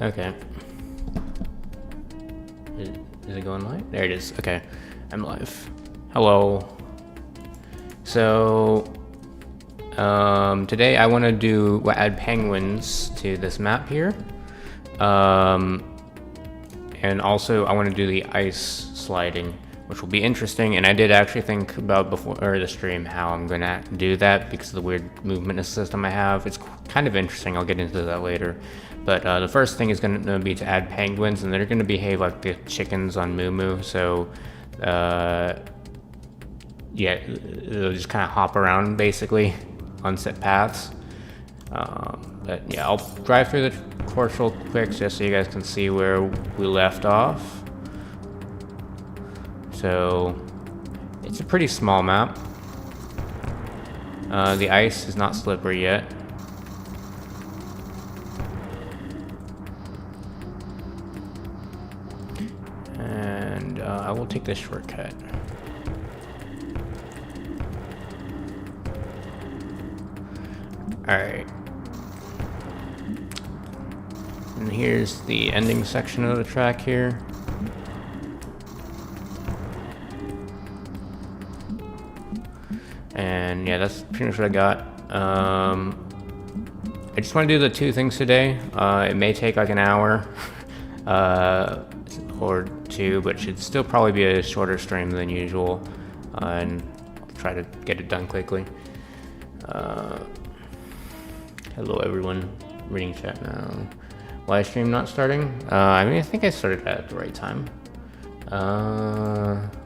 Okay. Is it going live? There it is. Okay, I'm live. Hello. So, today I want to add penguins to this map here. And also I want to do the ice sliding, which will be interesting. And I did actually think about before the stream how I'm gonna do that because of the weird movement system I have. It's kind of interesting. I'll get into that later. But the first thing is going to be to add penguins, and they're going to behave like the chickens on Moo Moo. So, yeah, they'll just kind of hop around basically on set paths. But yeah, I'll drive through the course real quick just so you guys can see where we left off. So, it's a pretty small map. The ice is not slippery yet. And I will take this shortcut. Alright. And here's the ending section of the track here. And yeah, that's pretty much what I got. I just want to do the two things today. It may take like an hour or two, but it should still probably be a shorter stream than usual. And I'll try to get it done quickly. Hello everyone, reading chat now. Live stream not starting? I mean, I think I started at the right time.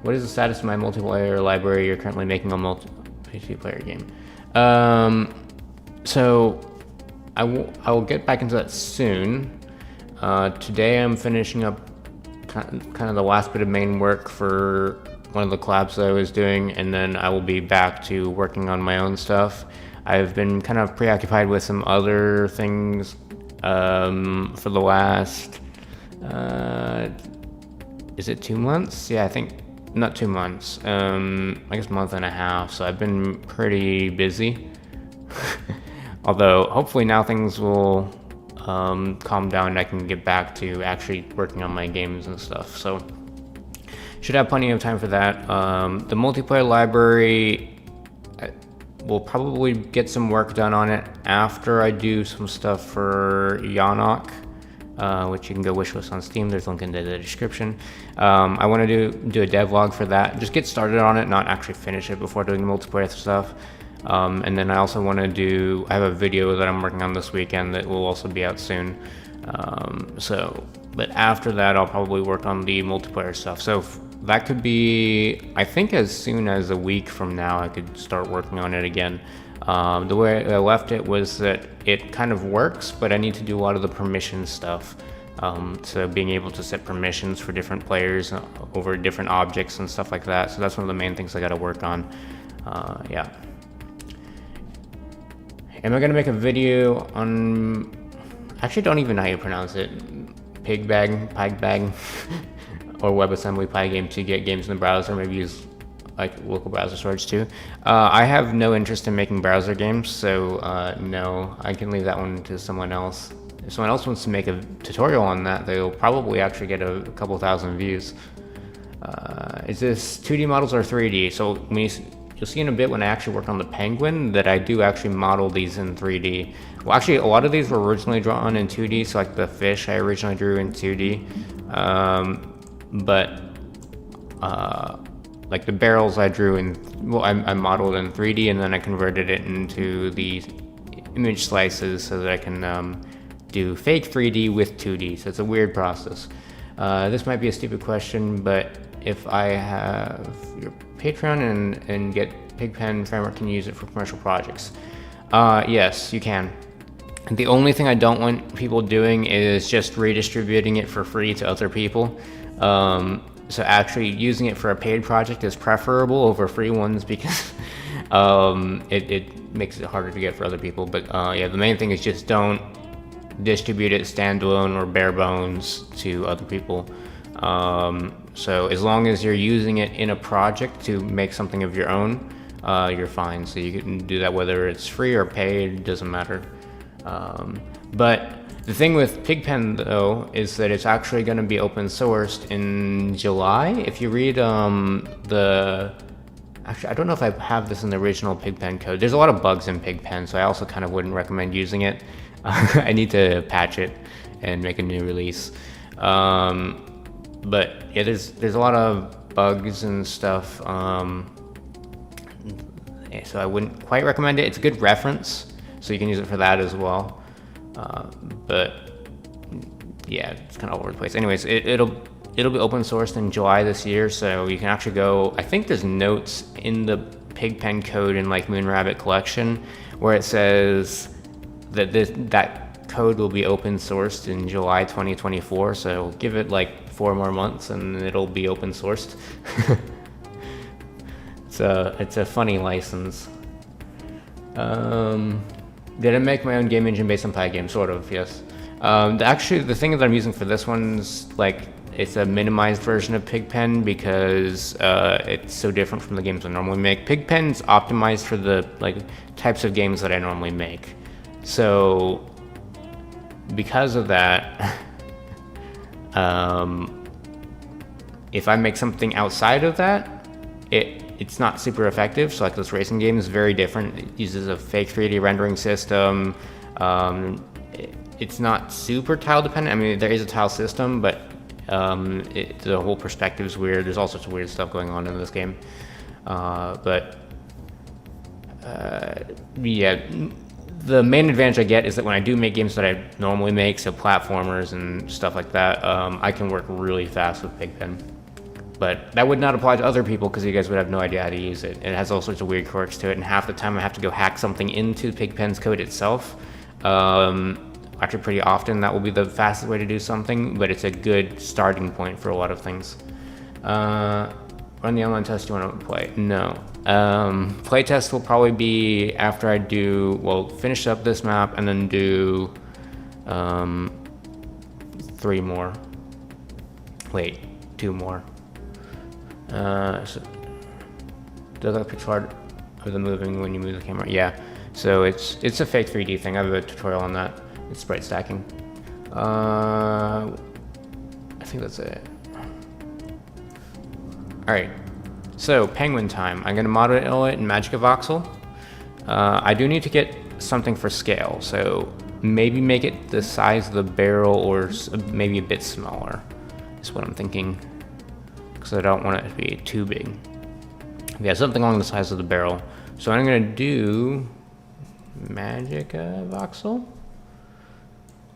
What is the status of my multiplayer library? You're currently making a multiplayer game. So I will get back into that soon. Today I'm finishing up kind of the last bit of main work for one of the collabs that I was doing, and then I will be back to working on my own stuff. I've been kind of preoccupied with some other things for the last, is it 2 months? Yeah, I think, not 2 months, I guess a month and a half, so I've been pretty busy. Although, hopefully now things will calm down and I can get back to actually working on my games and stuff, so should have plenty of time for that. The multiplayer library, we'll probably get some work done on it after I do some stuff for Yawnoc, which you can go wishlist on Steam. There's a link in the description. I want to do a devlog for that. Just get started on it, not actually finish it before doing the multiplayer stuff. And then I also want to I have a video that I'm working on this weekend that will also be out soon. But after that, I'll probably work on the multiplayer stuff. So that could be, I think as soon as a week from now, I could start working on it again. The way I left it was that it kind of works, but I need to do a lot of the permission stuff. So being able to set permissions for different players over different objects and stuff like that. So that's one of the main things I got to work on. Yeah. Am I going to make a video on, actually don't even know how you pronounce it. Pygag, or WebAssembly Pygame to get games in the browser, maybe use like local browser storage too. I have no interest in making browser games, so no, I can leave that one to someone else. If someone else wants to make a tutorial on that, they'll probably actually get a couple thousand views. Is this 2D models or 3D? So when you'll see in a bit when I actually work on the penguin that I do actually model these in 3D. Well, actually, a lot of these were originally drawn in 2D, so like the fish I originally drew in 2D. But like the barrels I drew in, well, I modeled in 3D, and then I converted it into the image slices so that I can do fake 3D with 2D. So it's a weird process. This might be a stupid question, but if I have your Patreon and get Pigpen framework, can you use it for commercial projects? Yes, you can. The only thing I don't want people doing is just redistributing it for free to other people. So actually using it for a paid project is preferable over free ones because it makes it harder to get for other people. But yeah, the main thing is just don't distribute it standalone or bare bones to other people. So as long as you're using it in a project to make something of your own, you're fine. So you can do that whether it's free or paid, doesn't matter. But The thing with Pigpen though is that it's actually going to be open sourced in July. If you read actually, I don't know if I have this in the original Pigpen code. There's a lot of bugs in Pigpen, so I also kind of wouldn't recommend using it. I need to patch it and make a new release. But yeah, there's a lot of bugs and stuff. So I wouldn't quite recommend it. It's a good reference, so you can use it for that as well. But yeah, it's kind of all over the place. Anyways, it'll be open sourced in July this year, so you can actually go. I think there's notes in the Pigpen code in like Moonrabbit collection where it says that that code will be open sourced in July 2024. So give it like 4 more months and it'll be open sourced. It's a funny license. Did I make my own game engine based on Pygame? Sort of, yes. Actually, the thing that I'm using for this one's like, it's a minimized version of Pigpen because it's so different from the games I normally make. Pigpen's optimized for the like types of games that I normally make. So because of that, if I make something outside of that, it's not super effective. So like this racing game is very different. It uses a fake 3D rendering system. It's not super tile dependent. I mean, there is a tile system, but the whole perspective is weird. There's all sorts of weird stuff going on in this game. Yeah, the main advantage I get is that when I do make games that I normally make, so platformers and stuff like that, I can work really fast with Pigpen. But that would not apply to other people because you guys would have no idea how to use it. It has all sorts of weird quirks to it, and half the time I have to go hack something into Pigpen's code itself. Actually, pretty often that will be the fastest way to do something, but it's a good starting point for a lot of things. Run the online test you want to play? No. Playtest will probably be after I finish up this map and then do 3 more. Wait, 2 more. So does that Pixkartz of the moving when you move the camera? Yeah. So it's a fake 3D thing. I have a tutorial on that. It's sprite stacking. I think that's it. Alright, so penguin time. I'm gonna model it in Magic of Voxel. I do need to get something for scale, so maybe make it the size of the barrel or maybe a bit smaller is what I'm thinking, because I don't want it to be too big. Yeah, something along the size of the barrel. So I'm gonna do Magic of Voxel.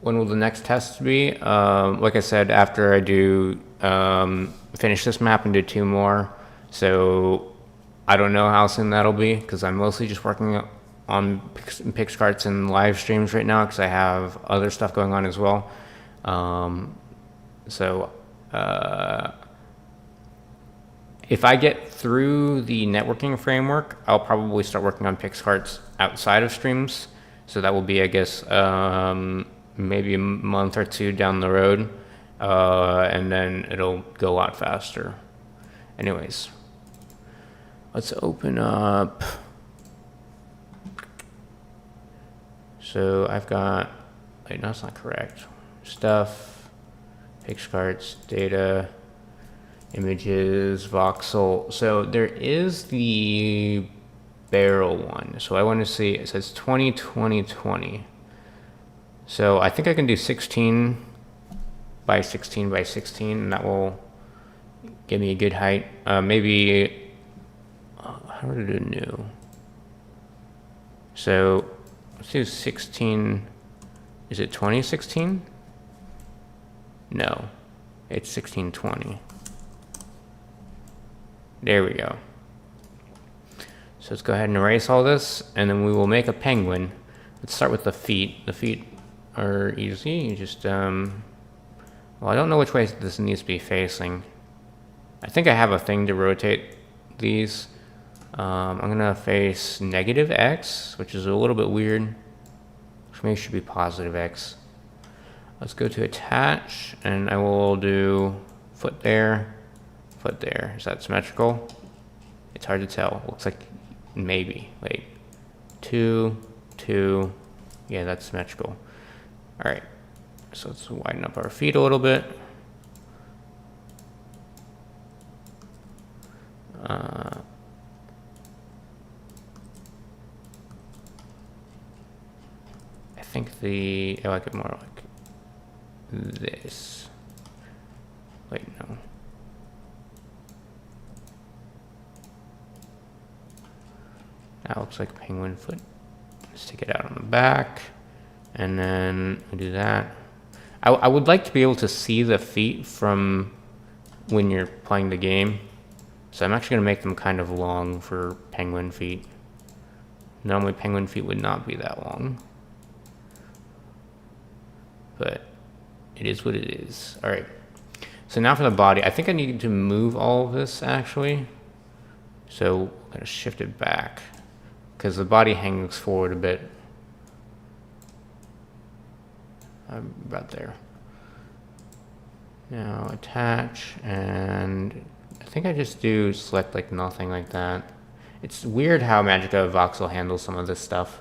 When will the next test be? Like I said, after I do finish this map and do 2 more. So I don't know how soon that'll be because I'm mostly just working on Pixkartz and live streams right now because I have other stuff going on as well. If I get through the networking framework, I'll probably start working on Pixkartz outside of streams. So that will be, I guess, maybe a month or 2 down the road, and then it'll go a lot faster. Anyways, let's open up. So I've got, wait, no, that's not correct. Stuff, Pixkartz, data, images, voxel. So there is the barrel one. So I want to see, it says 20, 20, 20. So I think I can do 16 by 16 by 16, and that will give me a good height. Maybe, how to do new? So let's do 16, is it 2016? No, it's 1620. There we go. So let's go ahead and erase all this, and then we will make a penguin. Let's start with the feet. The feet are easy. You just, well, I don't know which way this needs to be facing. I think I have a thing to rotate these. I'm gonna face -x, which is a little bit weird. Which maybe should be +x. Let's go to attach, and I will do foot there, foot there. Is that symmetrical? It's hard to tell. Looks like maybe. Wait. 2, 2. Yeah, that's symmetrical. All right. so let's widen up our feet a little bit. I think I like it more like this. Wait, no. That looks like a penguin foot. Stick it out on the back, and then we do that. I would like to be able to see the feet from when you're playing the game, so I'm actually going to make them kind of long for penguin feet. Normally penguin feet would not be that long, but it is what it is. All right, so now for the body, I think I need to move all of this actually, so I'm going to shift it back because the body hangs forward a bit. About there. Now attach, and I think I just do select like nothing like that. It's weird how Magica Voxel handles some of this stuff.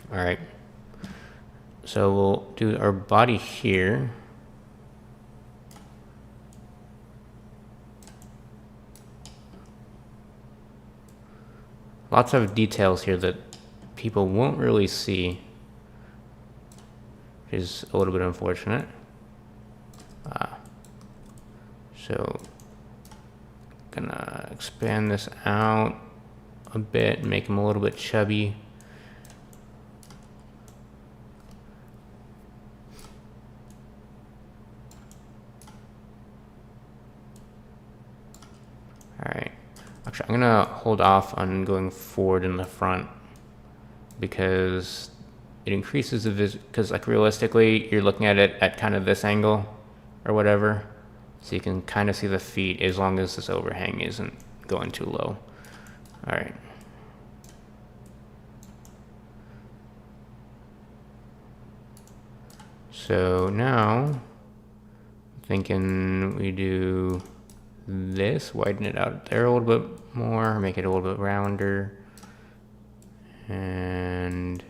All right, so we'll do our body here. Lots of details here that people won't really see, which is a little bit unfortunate. So gonna expand this out a bit, make him a little bit chubby. All right, actually I'm gonna hold off on going forward in the front because it increases the because like realistically you're looking at it at kind of this angle or whatever, so you can kind of see the feet as long as this overhang isn't going too low. All right, so now I'm thinking we do this, widen it out there a little bit more, make it a little bit rounder, and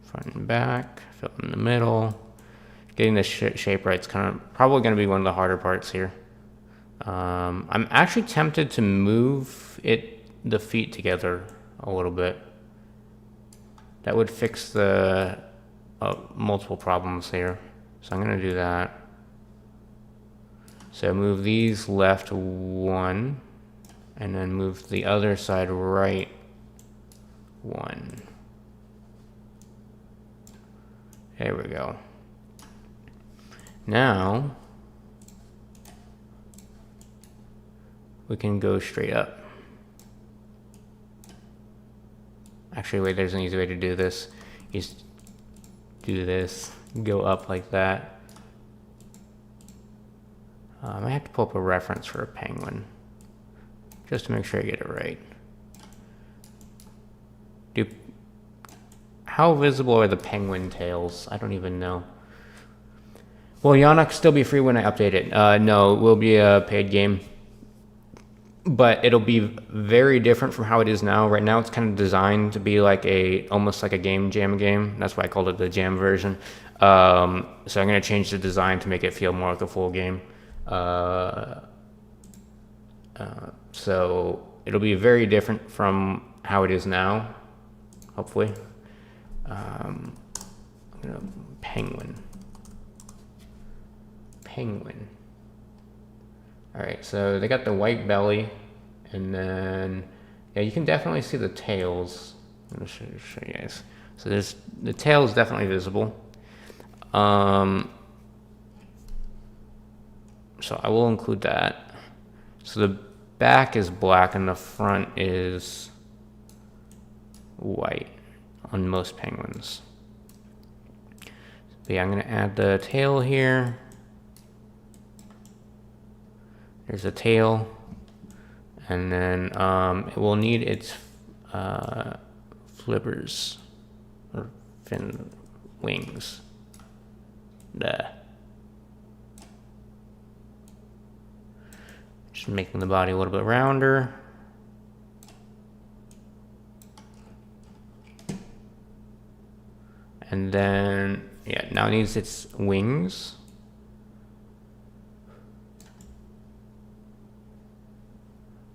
front and back, fill in the middle. Getting this shape right is probably going to be one of the harder parts here. I'm actually tempted to move the feet together a little bit. That would fix the multiple problems here. So I'm going to do that. So move these left one, and then move the other side right one. There we go. Now we can go straight up. Actually, wait, there's an easy way to do this. You just do this, go up like that. I have to pull up a reference for a penguin just to make sure I get it right. How visible are the penguin tails? I don't even know. Will Yawnoc still be free when I update it? No, it will be a paid game. But it'll be very different from how it is now. Right now it's kind of designed to be like almost like a game jam game. That's why I called it the jam version. So I'm going to change the design to make it feel more like a full game. So it'll be very different from how it is now, hopefully. I'm gonna penguin. All right, so they got the white belly, and then yeah, you can definitely see the tails. I'm gonna show you guys. So the tail is definitely visible. So I will include that. So the back is black and the front is white on most penguins. But yeah, I'm gonna add the tail here. There's a tail, and then it will need its flippers or fin wings. Just making the body a little bit rounder. And then, yeah, now it needs its wings.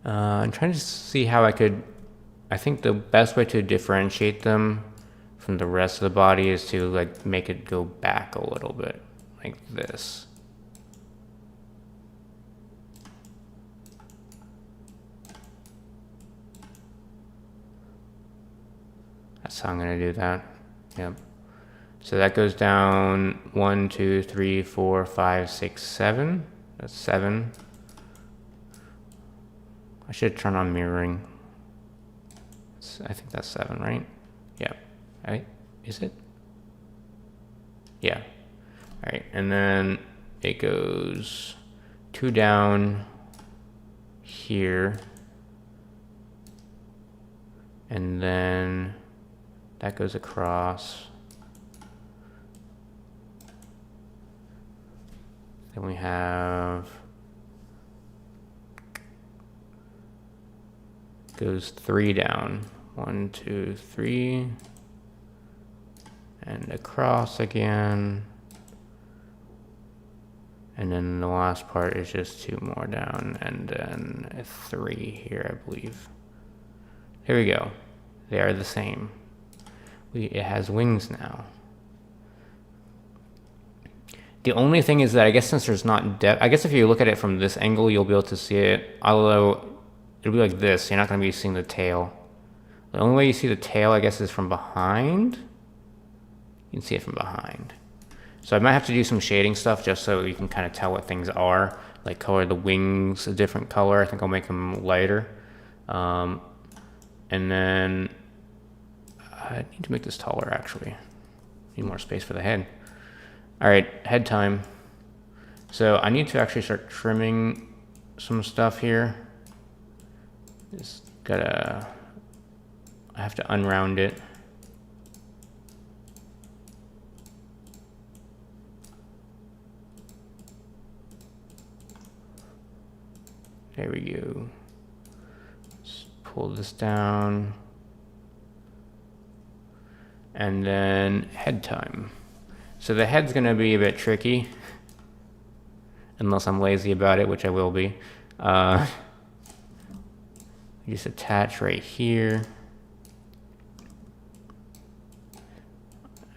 I'm trying to see how I think the best way to differentiate them from the rest of the body is to like make it go back a little bit, like this. That's how I'm gonna do that. Yep. So that goes down 1, 2, 3, 4, 5, 6, 7. That's 7. I should turn on mirroring. I think that's 7, right? Yeah. Right? Is it? Yeah. All right. And then it goes 2 down here. And then that goes across. Then we have goes 3 down. 1, 2, 3. And across again. And then the last part is just 2 more down and then a 3 here, I believe. Here we go. They are the same. It has wings now. The only thing is that I guess since there's not depth, I guess if you look at it from this angle, you'll be able to see it. Although it'll be like this, you're not going to be seeing the tail. The only way you see the tail, I guess, is from behind. You can see it from behind. So I might have to do some shading stuff just so you can kind of tell what things are. Like color the wings a different color. I think I'll make them lighter. And then I need to make this taller actually. Need more space for the head. All right, head time. So I need to actually start trimming some stuff here. Just gotta, I have to unround it. There we go. Let's pull this down. And then head time. So the head's gonna be a bit tricky. Unless I'm lazy about it, which I will be. Just attach right here.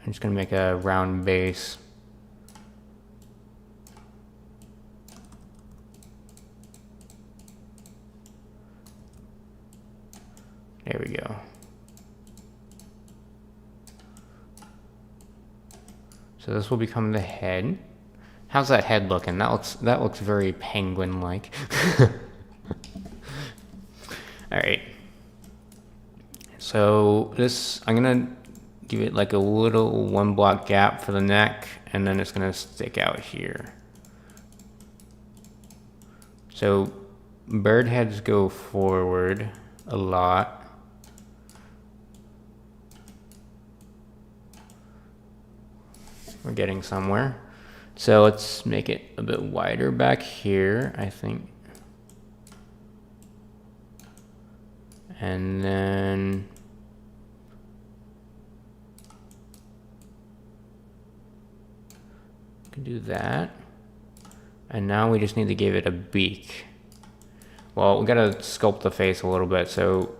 I'm just gonna make a round base. There we go. So this will become the head. How's that head looking? That looks very penguin-like. All right. So this, I'm gonna give it like a little 1 block gap for the neck, and then it's gonna stick out here. So bird heads go forward a lot. We're getting somewhere. So let's make it a bit wider back here, I think. And then we can do that. And now we just need to give it a beak. Well, we gotta sculpt the face a little bit so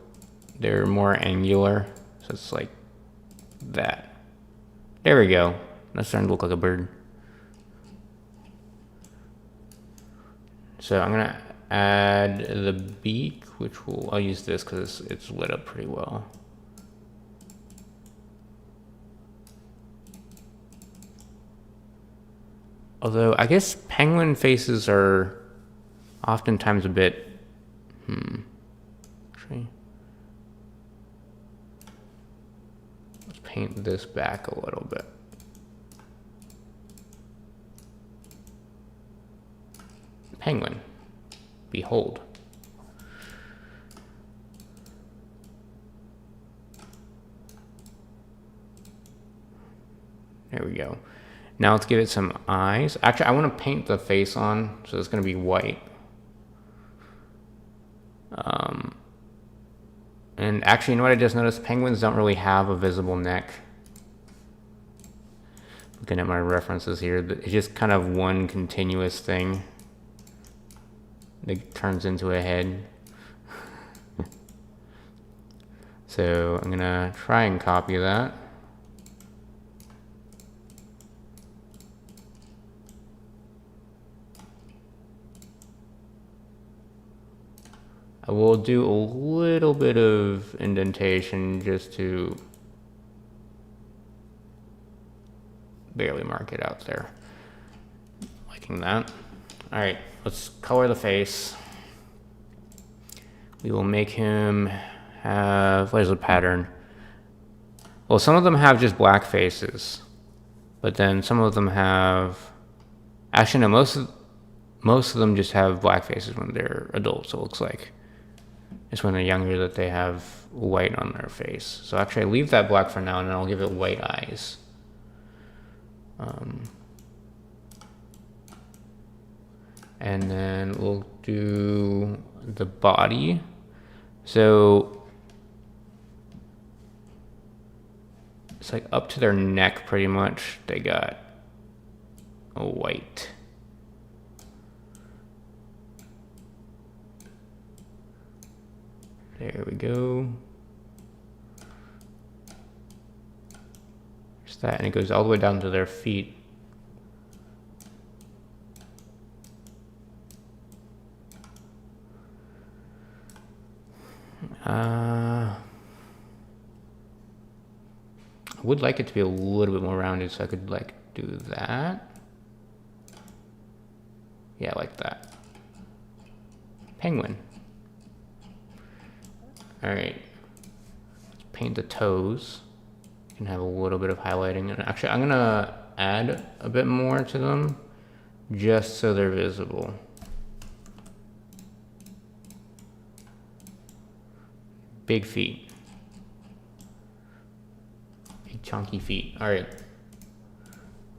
they're more angular. So it's like that. There we go. That's starting to look like a bird. So I'm gonna add the beak, which I'll use this because it's lit up pretty well. Although I guess penguin faces are oftentimes a bit, actually, let's paint this back a little bit. Penguin, behold. There we go. Now let's give it some eyes. Actually, I want to paint the face on, so it's going to be white. And actually, you know what I just noticed? Penguins don't really have a visible neck. looking at my references here, it's just kind of one continuous thing that turns into a head. So I'm gonna try and copy that. I will do a little bit of indentation just to barely mark it out there. Liking that. All right, let's color the face. We will make him have, what is the pattern? Well, some of them have just black faces, but then some of them have, actually no, most of them just have black faces when they're adults, it looks like. It's when they're younger that they have white on their face. So actually I leave that black for now and then I'll give it white eyes. And then we'll do the body. So it's like up to their neck pretty much. They got a white. There we go. There's that, and it goes all the way down to their feet. I would like it to be a little bit more rounded, so I could like do that. Yeah, like that. Penguin. All right, let's paint the toes. You can have a little bit of highlighting, and actually I'm gonna add a bit more to them just so they're visible. Big feet. Big chunky feet. All right.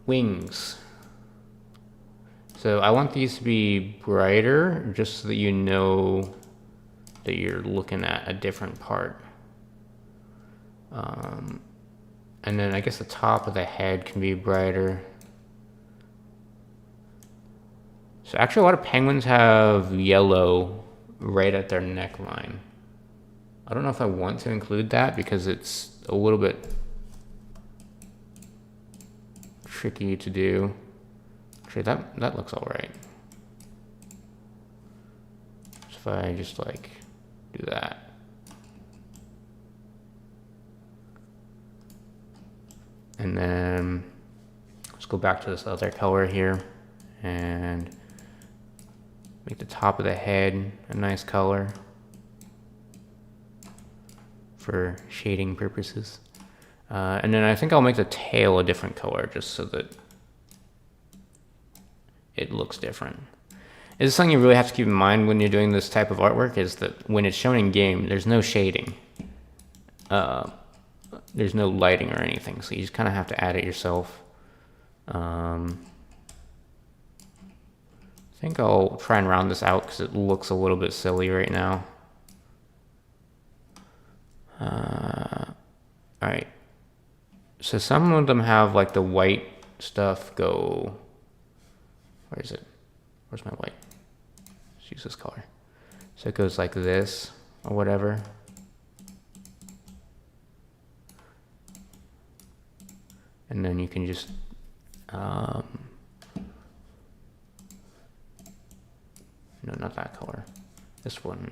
Wings. So I want these to be brighter just so that you know that you're looking at a different part. And then I guess the top of the head can be brighter. So actually a lot of penguins have yellow right at their neckline. I don't know if I want to include that because it's a little bit tricky to do. Actually, that looks all right. So if I just like do that. And then let's go back to this other color here and make the top of the head a nice color for shading purposes. And then I think I'll make the tail a different color just so that it looks different. This is something you really have to keep in mind when you're doing this type of artwork, is that when it's shown in game, there's no shading. There's no lighting or anything, so you just kind of have to add it yourself. I think I'll try and round this out because it looks a little bit silly right now. Alright. So some of them have like the white stuff go... Where is it? Where's my white? Let's use this color. So it goes like this or whatever. And then you can just no, not that color. This one.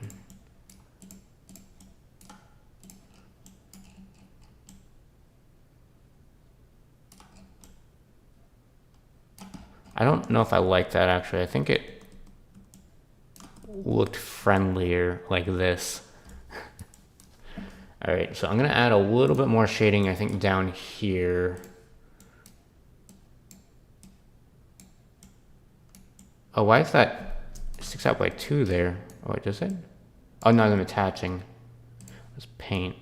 I don't know if I like that actually. I think it looked friendlier like this. All right, so I'm gonna add a little bit more shading, I think, down here. Oh, why is that? It sticks out by 2 there. Oh, wait, does it? Oh, no, I'm attaching. Let's paint.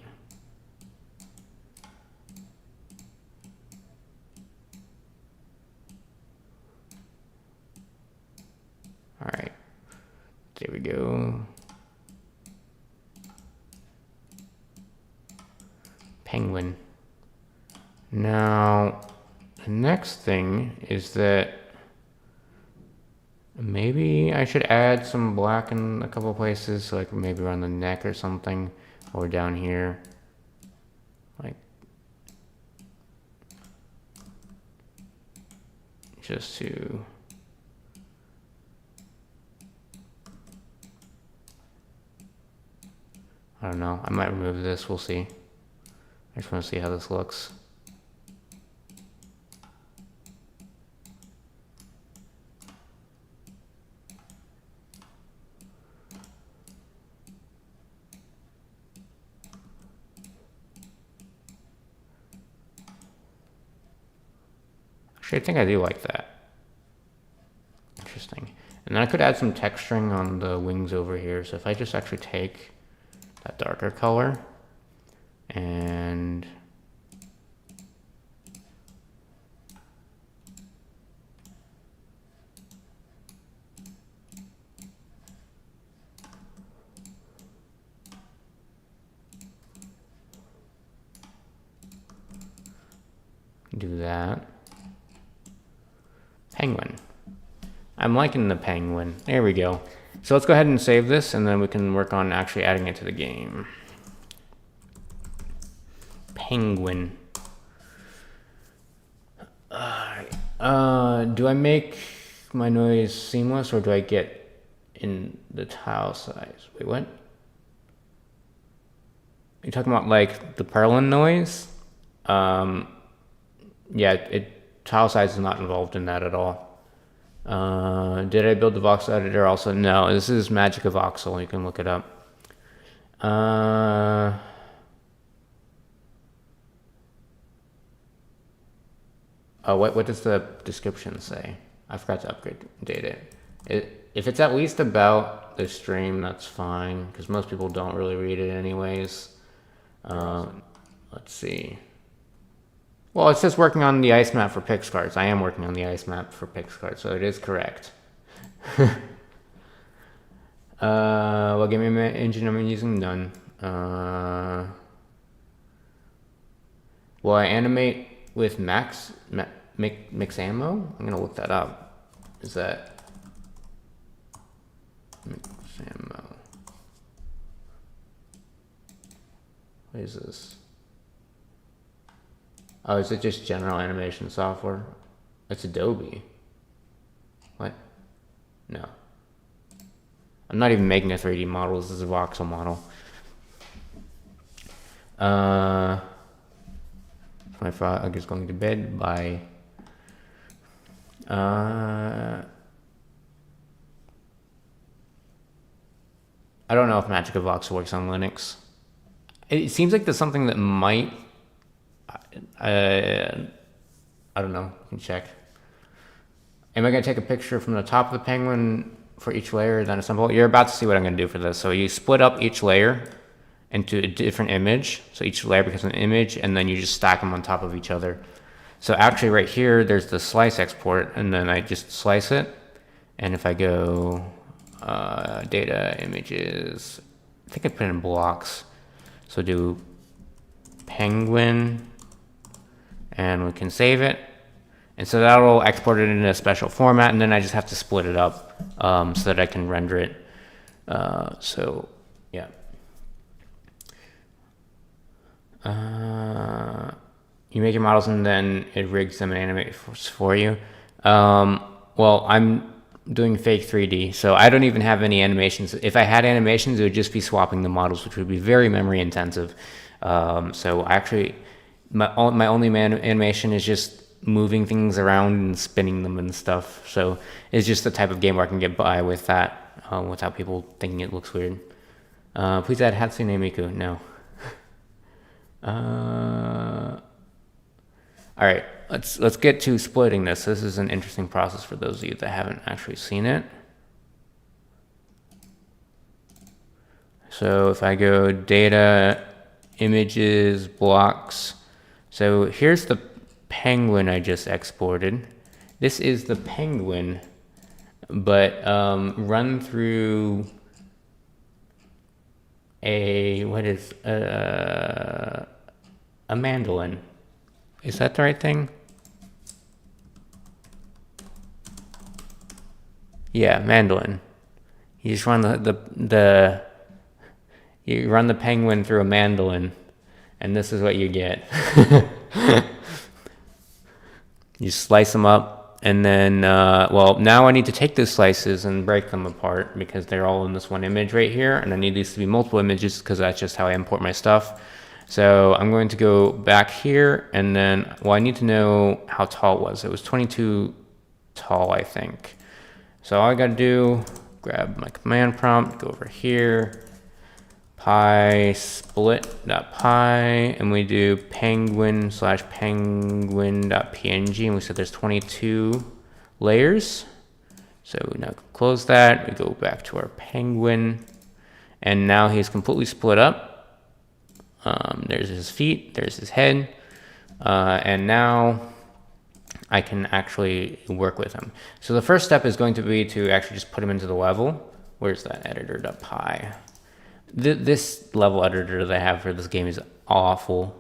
All right, there we go. Penguin. Now, the next thing is that maybe I should add some black in a couple places, so like maybe around the neck or something, or down here. Like, just to... I don't know, I might remove this, we'll see. I just want to see how this looks. Actually, I think I do like that. Interesting. And then I could add some texturing on the wings over here. So if I just actually take that darker color and do that. Penguin. I'm liking the penguin. There we go. So let's go ahead and save this, and then we can work on actually adding it to the game. Penguin. Do I make my noise seamless, or do I get in the tile size? Wait, what? You're talking about like the purlin noise? Yeah, tile size is not involved in that at all. Did I build the voxel editor also? No, this is Magic of Voxel. You can look it up. Oh, what does the description say? I forgot to update it. If it's at least about the stream, that's fine, because most people don't really read it anyways. Let's see. Well, it says working on the ice map for Pixkartz. I am working on the ice map for Pixkartz, so it is correct. What game engine am I using? None. Will I animate with Mixamo? I'm gonna look that up. Is that Mixamo? What is this? Oh, is it just general animation software? It's Adobe. What? No. I'm not even making a 3D model. This is a voxel model. My frog is going to bed. Bye. I don't know if Magic of Voxel works on Linux. It seems like there's something that might. I don't know. You can check. Am I going to take a picture from the top of the penguin for each layer, then assemble it? You're about to see what I'm going to do for this. So you split up each layer into a different image. So each layer becomes an image, and then you just stack them on top of each other. So actually right here, there's the slice export, and then I just slice it. And if I go data, images, I think I put it in blocks. So do penguin, and we can save it. And so that'll export it in a special format, and then I just have to split it up so that I can render it. So, yeah. You make your models and then it rigs them and animates for you. Well, I'm doing fake 3D, so I don't even have any animations. If I had animations, it would just be swapping the models, which would be very memory intensive. So actually, my only animation is just moving things around and spinning them and stuff. So it's just the type of game where I can get by with that without people thinking it looks weird. Please add Hatsune Miku. No. All right, let's get to splitting this. This is an interesting process for those of you that haven't actually seen it. So if I go data, images, blocks. So here's the penguin I just exported. This is the penguin, but run through a mandolin. Is that the right thing? Yeah, mandolin. You just run you run the penguin through a mandolin, and this is what you get. You slice them up, and then, well, now I need to take those slices and break them apart because they're all in this one image right here, and I need these to be multiple images because that's just how I import my stuff. So I'm going to go back here, and then, well, I need to know how tall it was. It was 22 tall, I think. So all I gotta do, grab my command prompt, go over here, py split.py, and we do penguin/penguin.png, and we said there's 22 layers. So we now close that, we go back to our penguin, and now he's completely split up. There's his feet, there's his head, and now I can actually work with him. So the first step is going to be to actually just put him into the level. Where's that editor.py? This level editor that I have for this game is awful.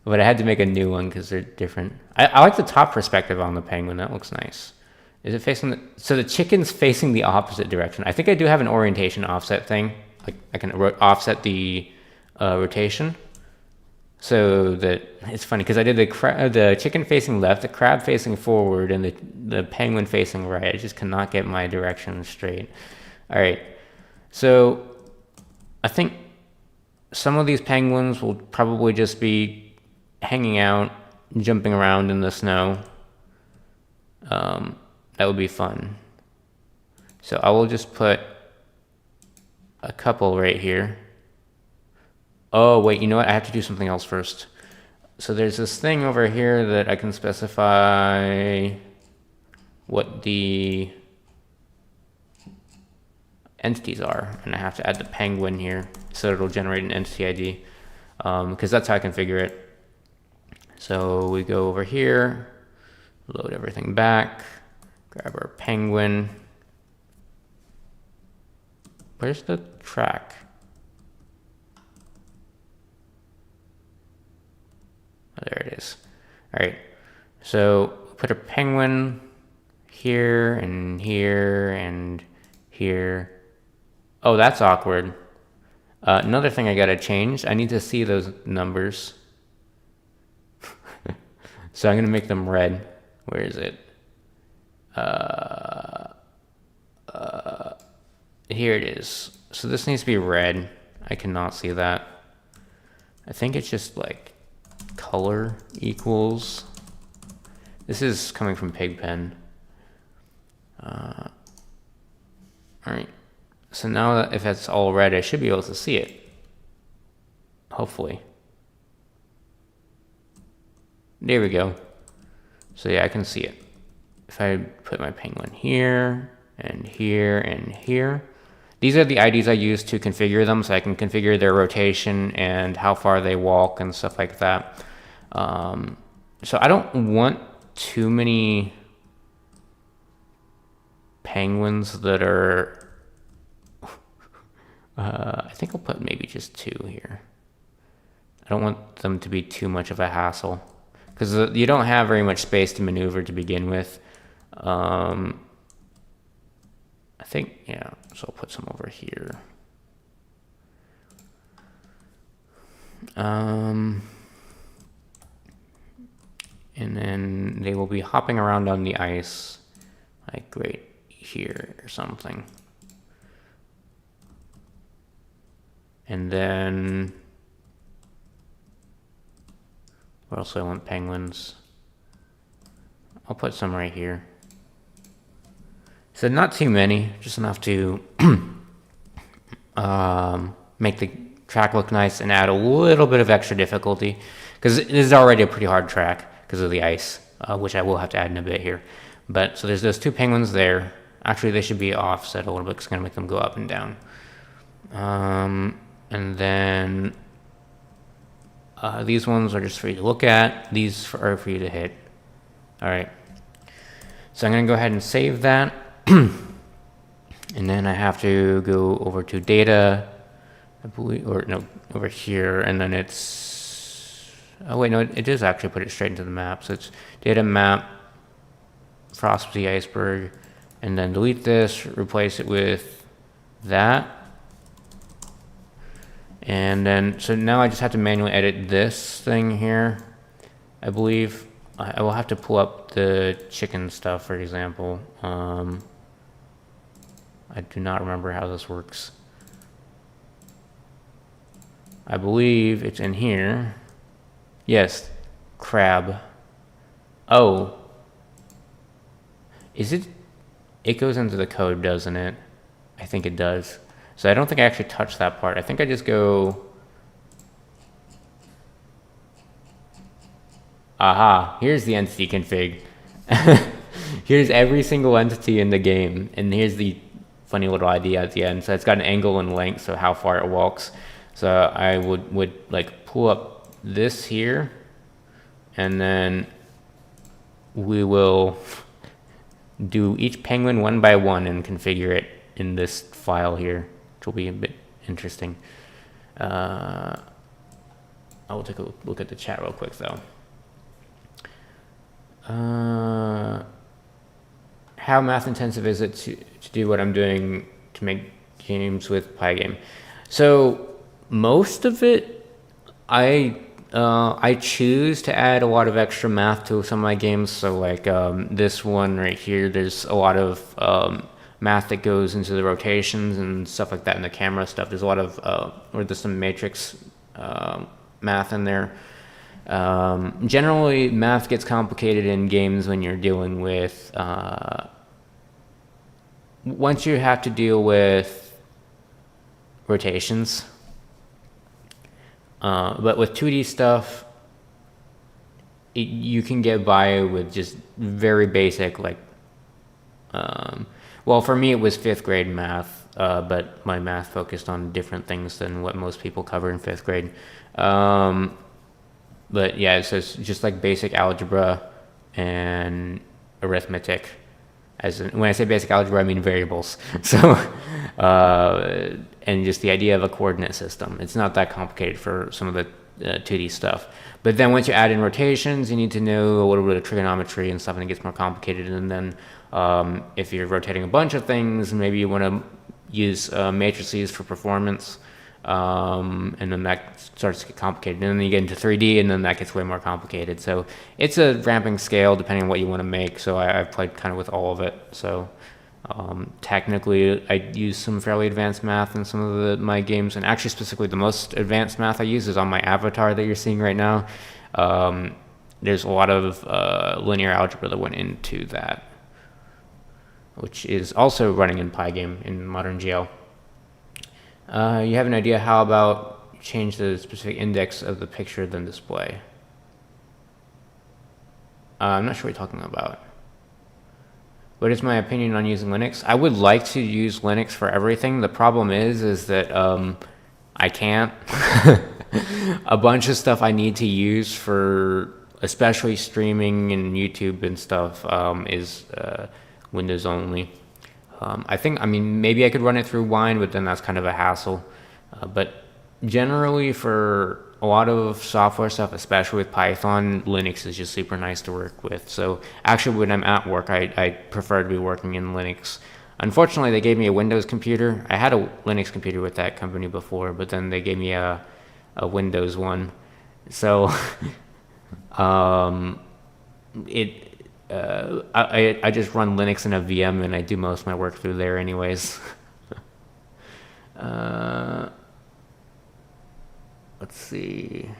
But I had to make a new one because they're different. I like the top perspective on the penguin. That looks nice. Is it facing the... So the chicken's facing the opposite direction. I think I do have an orientation offset thing. Like I can offset the rotation. So that it's funny because I did the chicken facing left, the crab facing forward, and the penguin facing right. I just cannot get my direction straight. All right, so I think some of these penguins will probably just be hanging out, jumping around in the snow. That would be fun. So I will just put a couple right here. Oh, wait, you know what? I have to do something else first. So there's this thing over here that I can specify what the entities are. And I have to add the penguin here so it'll generate an entity ID because that's how I configure it. So we go over here, load everything back, grab our penguin. Where's the track? Oh, there it is. All right, so put a penguin here and here and here. Oh, that's awkward. Another thing I gotta change, I need to see those numbers. So I'm gonna make them red. Where is it? Here it is. So this needs to be red. I cannot see that. I think it's just like color equals. This is coming from Pigpen. All right. So now that if it's all red, I should be able to see it. Hopefully. There we go. So yeah, I can see it. If I put my penguin here and here and here. These are the IDs I use to configure them, so I can configure their rotation and how far they walk and stuff like that. So I don't want too many penguins that are... I think I'll put maybe just 2 here. I don't want them to be too much of a hassle because you don't have very much space to maneuver to begin with. I think, yeah, so I'll put some over here. And then they will be hopping around on the ice, like right here or something. And then, where else do I want penguins? I'll put some right here. So not too many, just enough to make the track look nice and add a little bit of extra difficulty because it is already a pretty hard track because of the ice, which I will have to add in a bit here. But so there's those 2 penguins there. Actually, they should be offset a little bit because it's going to make them go up and down. And then these ones are just for you to look at. These are for you to hit. All right. So I'm going to go ahead and save that. And then I have to go over to data, I believe, or no, over here, and then it's, oh wait, no, it does actually put it straight into the map. So it's data map frosty iceberg, and then delete this, replace it with that. And then, so now I just have to manually edit this thing here, I believe. I will have to pull up the chicken stuff, for example. I do not remember how this works. I believe it's in here. Yes, crab. Oh. Is it? It goes into the code, doesn't it? I think it does. So I don't think I actually touched that part. I think I just go... Aha, here's the entity config. Here's every single entity in the game. And here's the funny little ID at the end. So it's got an angle and length, so how far it walks. So I would like pull up this here. And then we will do each penguin one by one and configure it in this file here, which will be a bit interesting. I will take a look at the chat real quick though. How math intensive is it to do what I'm doing to make games with Pygame? So most of it, I choose to add a lot of extra math to some of my games. So like this one right here, there's a lot of math that goes into the rotations and stuff like that, and the camera stuff. There's a lot of, or there's some matrix math in there. Generally, math gets complicated in games when you're dealing with, once you have to deal with rotations. But with 2D stuff, you can get by with just very basic, like, well, for me it was 5th grade math, but my math focused on different things than what most people cover in 5th grade. But yeah, so it's just like basic algebra and arithmetic. When I say basic algebra, I mean variables. So, and just the idea of a coordinate system. It's not that complicated for some of the 2D stuff. But then once you add in rotations, you need to know a little bit of trigonometry and stuff, and it gets more complicated. And then if you're rotating a bunch of things, maybe you want to use matrices for performance. And then that starts to get complicated. And then you get into 3D, and then that gets way more complicated. So it's a ramping scale depending on what you want to make. So I've played kind of with all of it. So technically, I use some fairly advanced math in some of my games. And actually, specifically, the most advanced math I use is on my avatar that you're seeing right now. There's a lot of linear algebra that went into that, which is also running in Pygame in modern GL. You have an idea how about change the specific index of the picture then display? I'm not sure what you're talking about. What is my opinion on using Linux? I would like to use Linux for everything. The problem is that I can't. A bunch of stuff I need to use for especially streaming and YouTube and stuff is Windows only. I mean, maybe I could run it through Wine, but then that's kind of a hassle. But generally for a lot of software stuff, especially with Python, Linux is just super nice to work with. So actually when I'm at work, I prefer to be working in Linux. Unfortunately, they gave me a Windows computer. I had a Linux computer with that company before, but then they gave me a Windows one. So I just run Linux in a VM, and I do most of my work through there anyways. Let's see.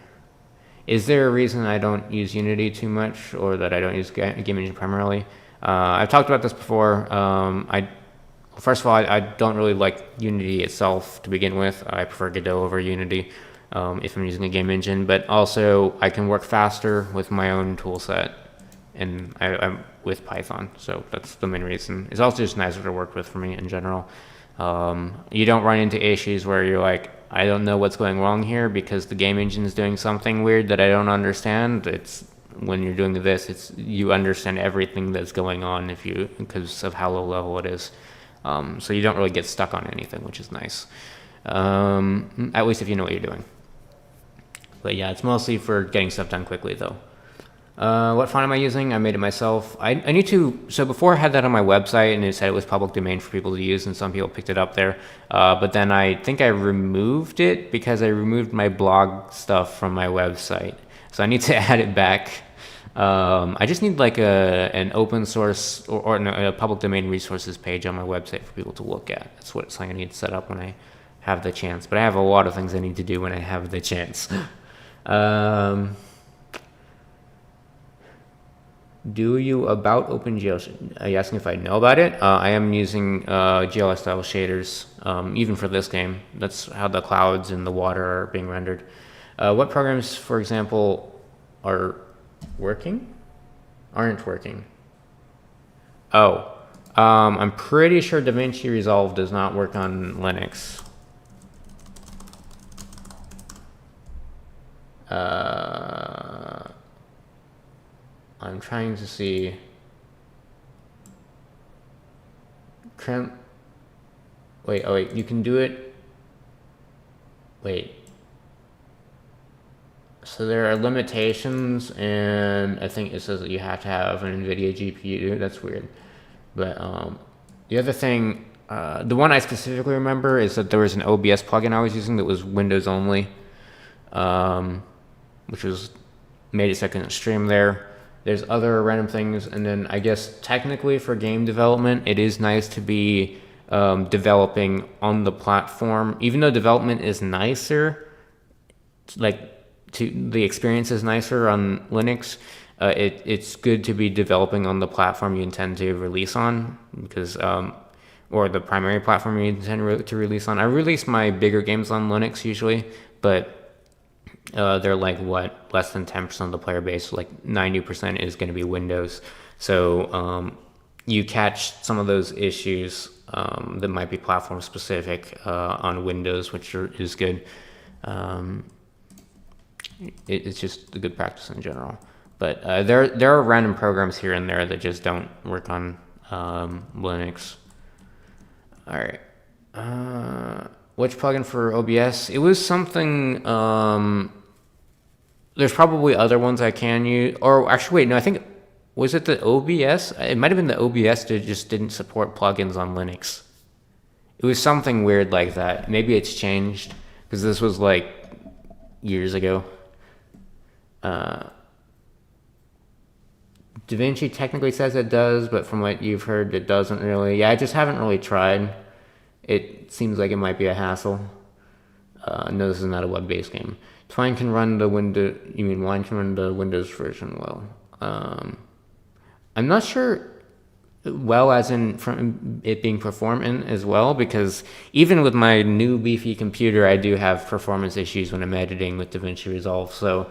Is there a reason I don't use Unity too much, or that I don't use Game Engine primarily? I've talked about this before. First of all, I don't really like Unity itself to begin with. I prefer Godot over Unity if I'm using a game engine. But also, I can work faster with my own tool set, and I'm with Python, so that's the main reason. It's also just nicer to work with for me in general. You don't run into issues where you're like, I don't know what's going wrong here because the game engine is doing something weird that I don't understand. It's when you're doing this, you understand everything that's going on because of how low level it is. So you don't really get stuck on anything, which is nice. At least if you know what you're doing. But yeah, it's mostly for getting stuff done quickly though. What font am I using? I made it myself. I need to. So before I had that on my website, and it said it was public domain for people to use, and some people picked it up there. But then I think I removed it because I removed my blog stuff from my website. So I need to add it back. I just need like an open source or no, a public domain resources page on my website for people to look at. That's what it's like I need to set up when I have the chance. But I have a lot of things I need to do when I have the chance. Do you about OpenGL? Are you asking if I know about it? I am using GLI style shaders, even for this game. That's how the clouds and the water are being rendered. What programs, for example, are working? Aren't working? Oh, I'm pretty sure DaVinci Resolve does not work on Linux. I'm trying to see. Wait, you can do it. Wait. So there are limitations, and I think it says that you have to have an NVIDIA GPU. That's weird. But the other thing, the one I specifically remember is that there was an OBS plugin I was using that was Windows only, which was made it so I couldn't stream there. There's other random things, and then I guess technically for game development, it is nice to be developing on the platform. Even though development is nicer, the experience is nicer on Linux, it's good to be developing on the platform you intend to release on, because or the primary platform you intend to release on. I release my bigger games on Linux usually, but they're like less than 10% of the player base. Like 90% is going to be Windows. So you catch some of those issues that might be platform specific on Windows, which is good. It's just a good practice in general. But there are random programs here and there that just don't work on Linux. All right. Which plugin for OBS? It was something. There's probably other ones I can use. Or actually, wait, no, I think, was it the OBS? It might have been the OBS that just didn't support plugins on Linux. It was something weird like that. Maybe it's changed, because this was like years ago. DaVinci technically says it does, but from what you've heard, it doesn't really. Yeah, I just haven't really tried. It seems like it might be a hassle. No, this is not a web-based game. Twine can run the Windows. You mean Wine can run the Windows version well? I'm not sure. Well, as in from it being performant as well, because even with my new beefy computer, I do have performance issues when I'm editing with DaVinci Resolve. So,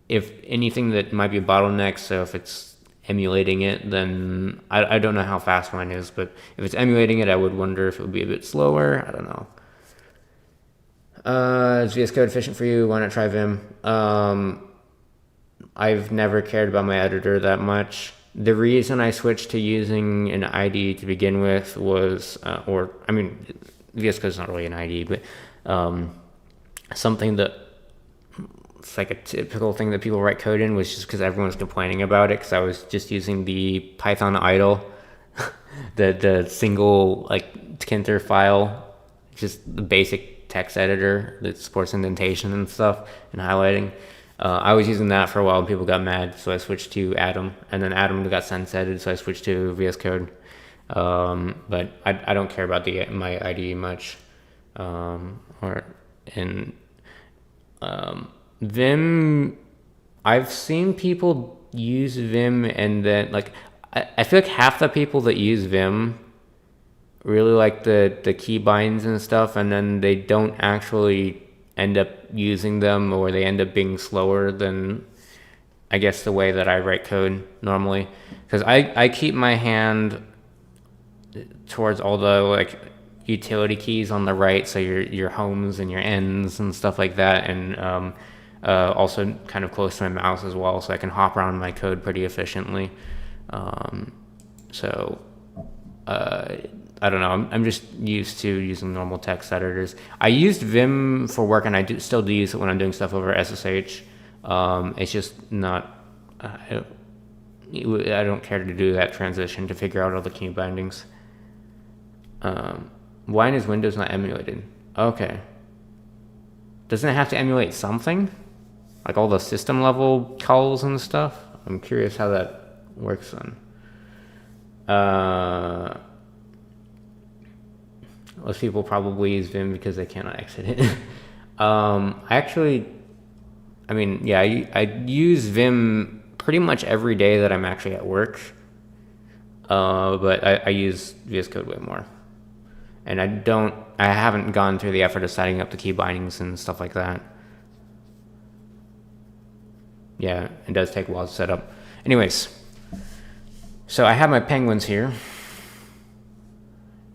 if anything that might be a bottleneck, so if it's emulating it, then I don't know how fast mine is, but if it's emulating it, I would wonder if it would be a bit slower. I don't know. Is VS Code efficient for you? Why not try Vim? I've never cared about my editor that much. The reason I switched to using an IDE to begin with was, VS Code is not really an IDE, but something that it's like a typical thing that people write code in was just because everyone was complaining about it, because I was just using the Python idle, the single like tkinter file, just the basic text editor that supports indentation and stuff and highlighting. I was using that for a while and people got mad, so I switched to Atom, and then Atom got sunsetted, so I switched to VS Code. But I don't care about my IDE much. Vim, I've seen people use Vim, and then like I feel like half the people that use Vim really like the keybinds and stuff, and then they don't actually end up using them, or they end up being slower than I guess the way that I write code normally, because I keep my hand towards all the like utility keys on the right, so your homes and your ends and stuff like that, and also kind of close to my mouse as well, so I can hop around my code pretty efficiently. I don't know. I'm just used to using normal text editors. I used Vim for work, and I still do use it when I'm doing stuff over SSH. It's just not. I don't care to do that transition to figure out all the key bindings. Why is Windows not emulated? Okay. Doesn't it have to emulate something? Like all the system level calls and stuff? I'm curious how that works then. Most people probably use Vim because they cannot exit it. I use Vim pretty much every day that I'm actually at work. But I use VS Code way more. And I haven't gone through the effort of setting up the key bindings and stuff like that. Yeah, it does take a while to set up. Anyways, so I have my penguins here.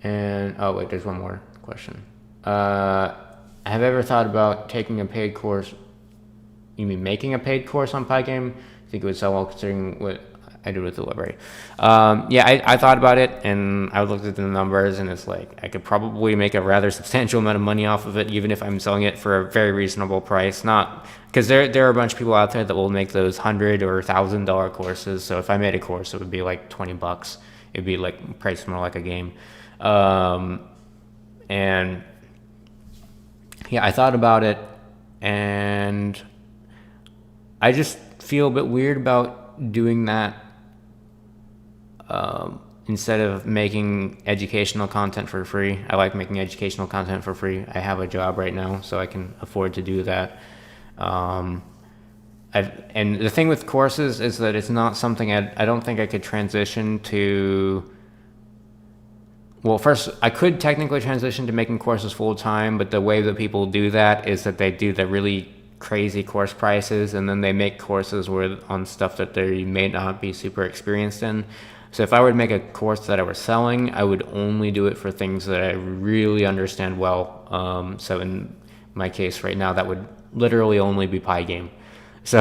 And, oh wait, there's one more question. Have you ever thought about taking a paid course? You mean making a paid course on Pygame? I think it would sell well considering what I did with the library. I thought about it, and I looked at the numbers, and it's like I could probably make a rather substantial amount of money off of it, even if I'm selling it for a very reasonable price. Not because there are a bunch of people out there that will make those $100 or $1,000 courses. So if I made a course, it would be like $20. It'd be like priced more like a game. And yeah, I thought about it, and I just feel a bit weird about doing that. Instead of making educational content for free. I like making educational content for free. I have a job right now, so I can afford to do that. And the thing with courses is that it's not something I don't think I could transition to. Well, first, I could technically transition to making courses full time, but the way that people do that is that they do the really crazy course prices, and then they make courses on stuff that they may not be super experienced in. So if I were to make a course that I were selling, I would only do it for things that I really understand well. So in my case right now, that would literally only be Pygame. So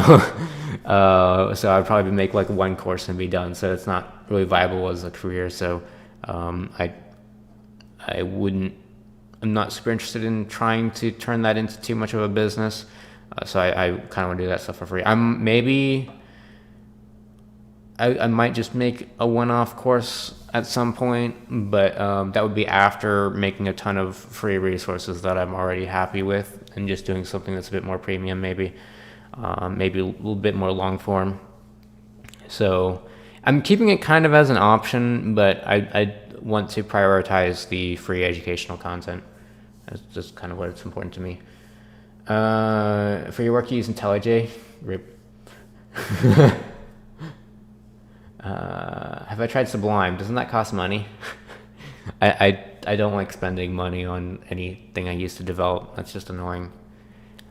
I'd probably make like one course and be done. So it's not really viable as a career. So I'm not super interested in trying to turn that into too much of a business. So I kind of want to do that stuff for free. I might just make a one-off course at some point, but that would be after making a ton of free resources that I'm already happy with, and just doing something that's a bit more premium, maybe a little bit more long form. So I'm keeping it kind of as an option, but I want to prioritize the free educational content. That's just kind of what's important to me. For your work, you use IntelliJ? RIP. Have I tried Sublime? Doesn't that cost money? I don't like spending money on anything I used to develop. That's just annoying.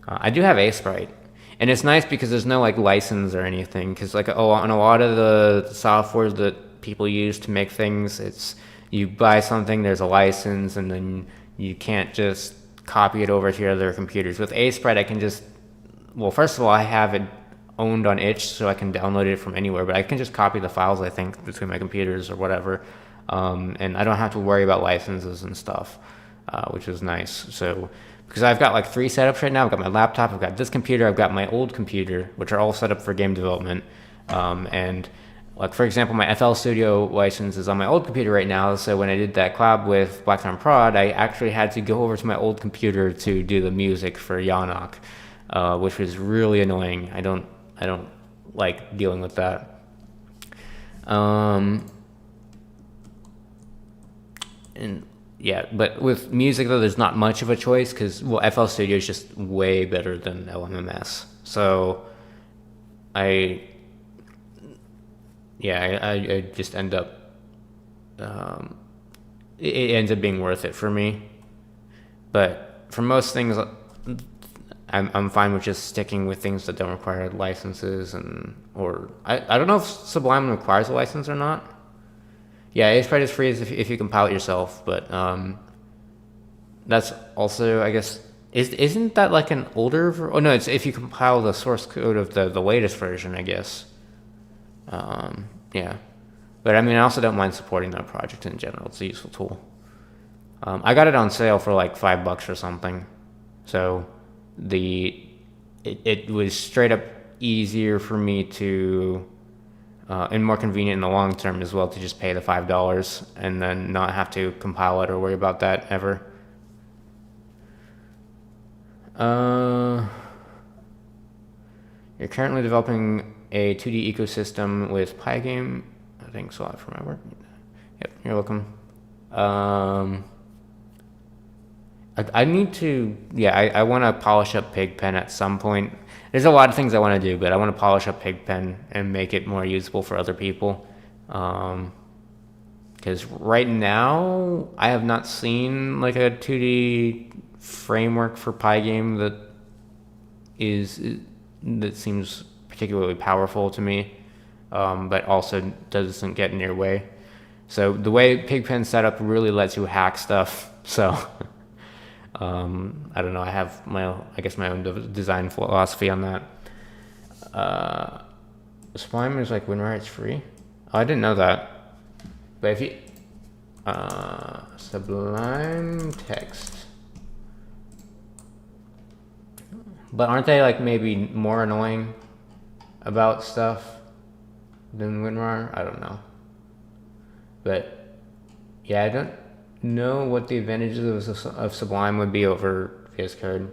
I do have Asprite, and it's nice because there's no like license or anything. Because like on a lot of the software that people use to make things, it's you buy something, there's a license, and then you can't just copy it over to your other computers. With Asprite, I can just, well, first of all, I have it owned on itch, so I can download it from anywhere, but I can just copy the files, I think, between my computers or whatever, and I don't have to worry about licenses and stuff, which is nice. So because I've got like 3 setups right now. I've got my laptop, I've got this computer, I've got my old computer, which are all set up for game development, and like, for example, my FL Studio license is on my old computer right now, so when I did that collab with Blackthorn Prod, I actually had to go over to my old computer to do the music for Yawnoc, which was really annoying. I don't like dealing with that. And yeah, but with music though, there's not much of a choice because, well, FL Studio is just way better than LMMS. So I just end up, it ends up being worth it for me. But for most things, I'm fine with just sticking with things that don't require licenses, or I don't know if Sublime requires a license or not. Yeah, Asprite is free if you compile it yourself, but that's also, I guess, isn't that like an older? Oh no, it's if you compile the source code of the latest version, I guess. Yeah, but I mean, I also don't mind supporting that project in general. It's a useful tool. I got it on sale for like $5 or something, so it was straight up easier for me to, and more convenient in the long term as well, to just pay the $5 and then not have to compile it or worry about that ever. You're currently developing a 2D ecosystem with Pygame. Thanks a lot for my work. Yep, you're welcome. I need to, I want to polish up Pigpen at some point. There's a lot of things I want to do, but I want to polish up Pigpen and make it more usable for other people. Because right now, I have not seen like a 2D framework for Pygame that seems particularly powerful to me, but also doesn't get in your way. So the way Pigpen's set up really lets you hack stuff. So I don't know. I have my own design philosophy on that. Sublime is like WinRAR, it's free. Oh, I didn't know that. But if you Sublime text. But aren't they like maybe more annoying about stuff than WinRAR? I don't know. But yeah, I don't know what the advantages of Sublime would be over VS Code.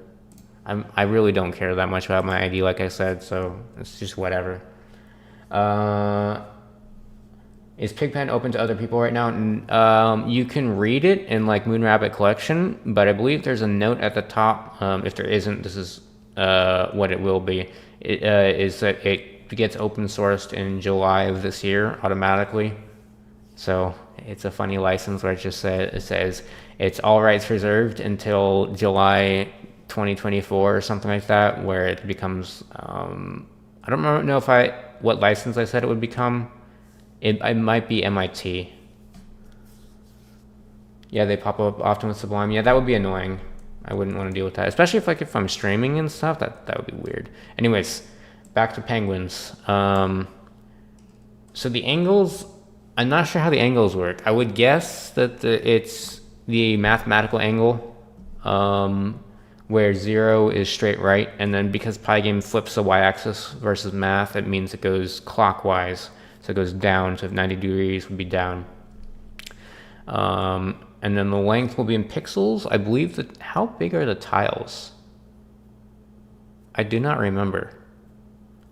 I really don't care that much about my ID, like I said, so it's just whatever. Is Pigpen open to other people right now? You can read it in like Moonrabbit Collection, but I believe there's a note at the top. If there isn't, this is what it will be. It is that it gets open sourced in July of this year automatically. So it's a funny license where it just says it's all rights reserved until July 2024 or something like that, where it becomes I don't know what license I said it would become. It might be MIT. Yeah, they pop up often with Sublime. Yeah, that would be annoying. I wouldn't want to deal with that, especially if I'm streaming and stuff. That would be weird. Anyways, back to penguins. So the angles, I'm not sure how the angles work. I would guess that it's the mathematical angle, where 0 is straight right, and then because Pygame flips the y-axis versus math, it means it goes clockwise. So it goes down, so if 90 degrees would be down. And then the length will be in pixels. I believe that, how big are the tiles? I do not remember.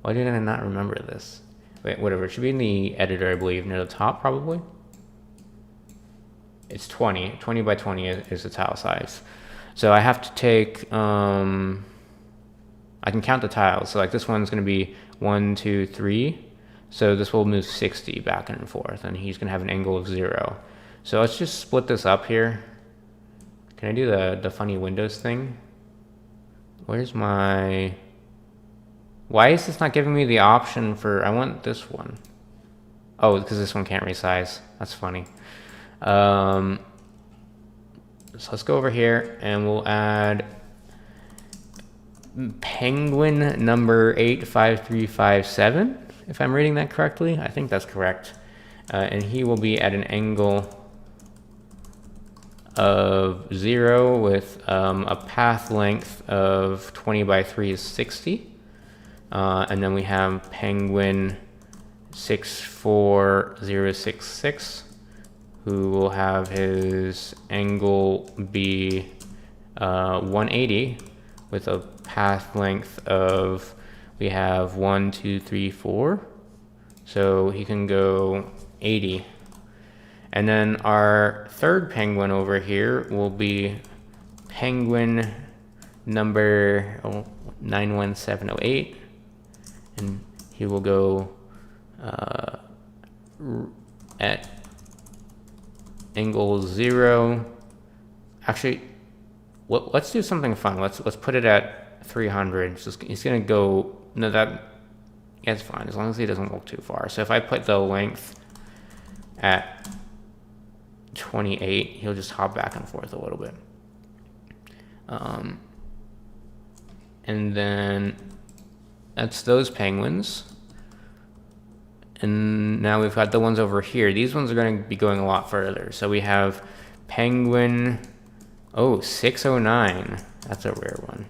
Why did I not remember this? Wait, whatever, it should be in the editor, I believe, near the top probably. It's 20 by 20 is the tile size. So I have to take, I can count the tiles. So like this one's gonna be 1, 2, 3. So this will move 60 back and forth, and he's gonna have an angle of 0. So let's just split this up here. Can I do the funny Windows thing? Where's my... Why is this not giving me the option for... I want this one. Oh, because this one can't resize. That's funny. So let's go over here, and we'll add penguin number 85357, if I'm reading that correctly. I think that's correct. And he will be at an angle of 0 with a path length of 20 by 3 is 60. And then we have penguin 64066, who will have his angle be 180 with a path length of, we have 1, 2, 3, 4. So he can go 80. And then our third penguin over here will be penguin number 91708, and he will go at angle 0. Actually, let's do something fun. Let's put it at 300. So he's gonna go. No, yeah, it's fine as long as he doesn't walk too far. So if I put the length at 28, he'll just hop back and forth a little bit. And then that's those penguins. And now we've got the ones over here. These ones are going to be going a lot further. So we have penguin, 609. That's a rare one.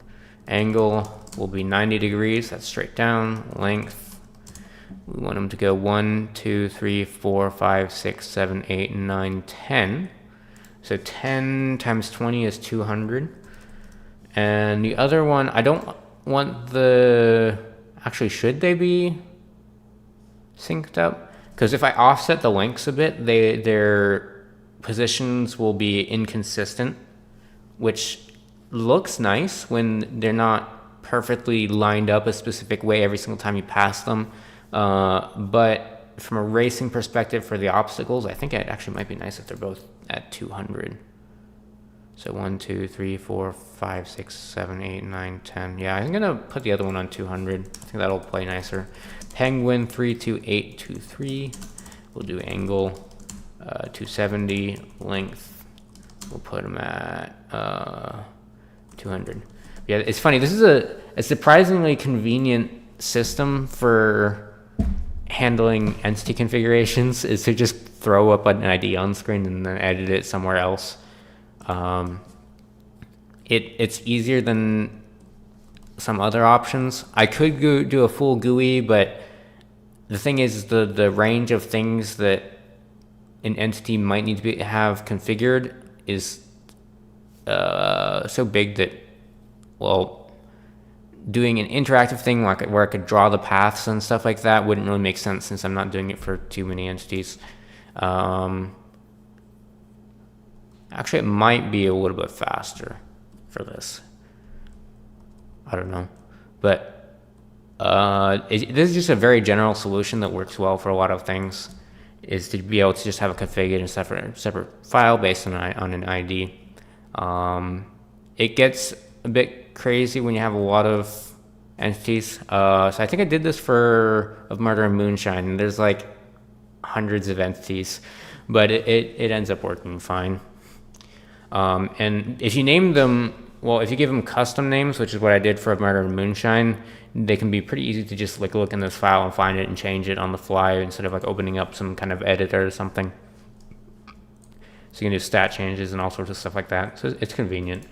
Angle will be 90 degrees, that's straight down. Length, we want them to go 1, 2, 3, 4, 5, 6, 7, 8, 9, 10. So 10 times 20 is 200. And the other one, I don't want the, actually, should they be synced up? Because if I offset the links a bit, their positions will be inconsistent, which looks nice when they're not perfectly lined up a specific way every single time you pass them. But from a racing perspective for the obstacles, I think it actually might be nice if they're both at 200. So 1, 2, 3, 4, 5, 6, 7, 8, 9, 10. Yeah, I'm gonna put the other one on 200. I think that'll play nicer. Penguin 3, 2, 8, 2, 3. We'll do angle 270. Length, we'll put them at 200. Yeah, it's funny. This is a surprisingly convenient system for handling entity configurations, is to just throw up an ID on screen and then edit it somewhere else. It's easier than some other options. I could do a full GUI, but the thing is the range of things that an entity might need to have configured is so big that, well, doing an interactive thing where I could draw the paths and stuff like that wouldn't really make sense, since I'm not doing it for too many entities. Actually, it might be a little bit faster for this. I don't know. But this is just a very general solution that works well for a lot of things, is to be able to just have it configured in a separate file based on an ID. It gets a bit crazy when you have a lot of entities. So I think I did this for Of Murder and Moonshine, and there's like hundreds of entities, but it ends up working fine. And if you name them, well, if you give them custom names, which is what I did for Of Murder and Moonshine, they can be pretty easy to just like look in this file and find it and change it on the fly instead of like opening up some kind of editor or something. So you can do stat changes and all sorts of stuff like that. So it's convenient.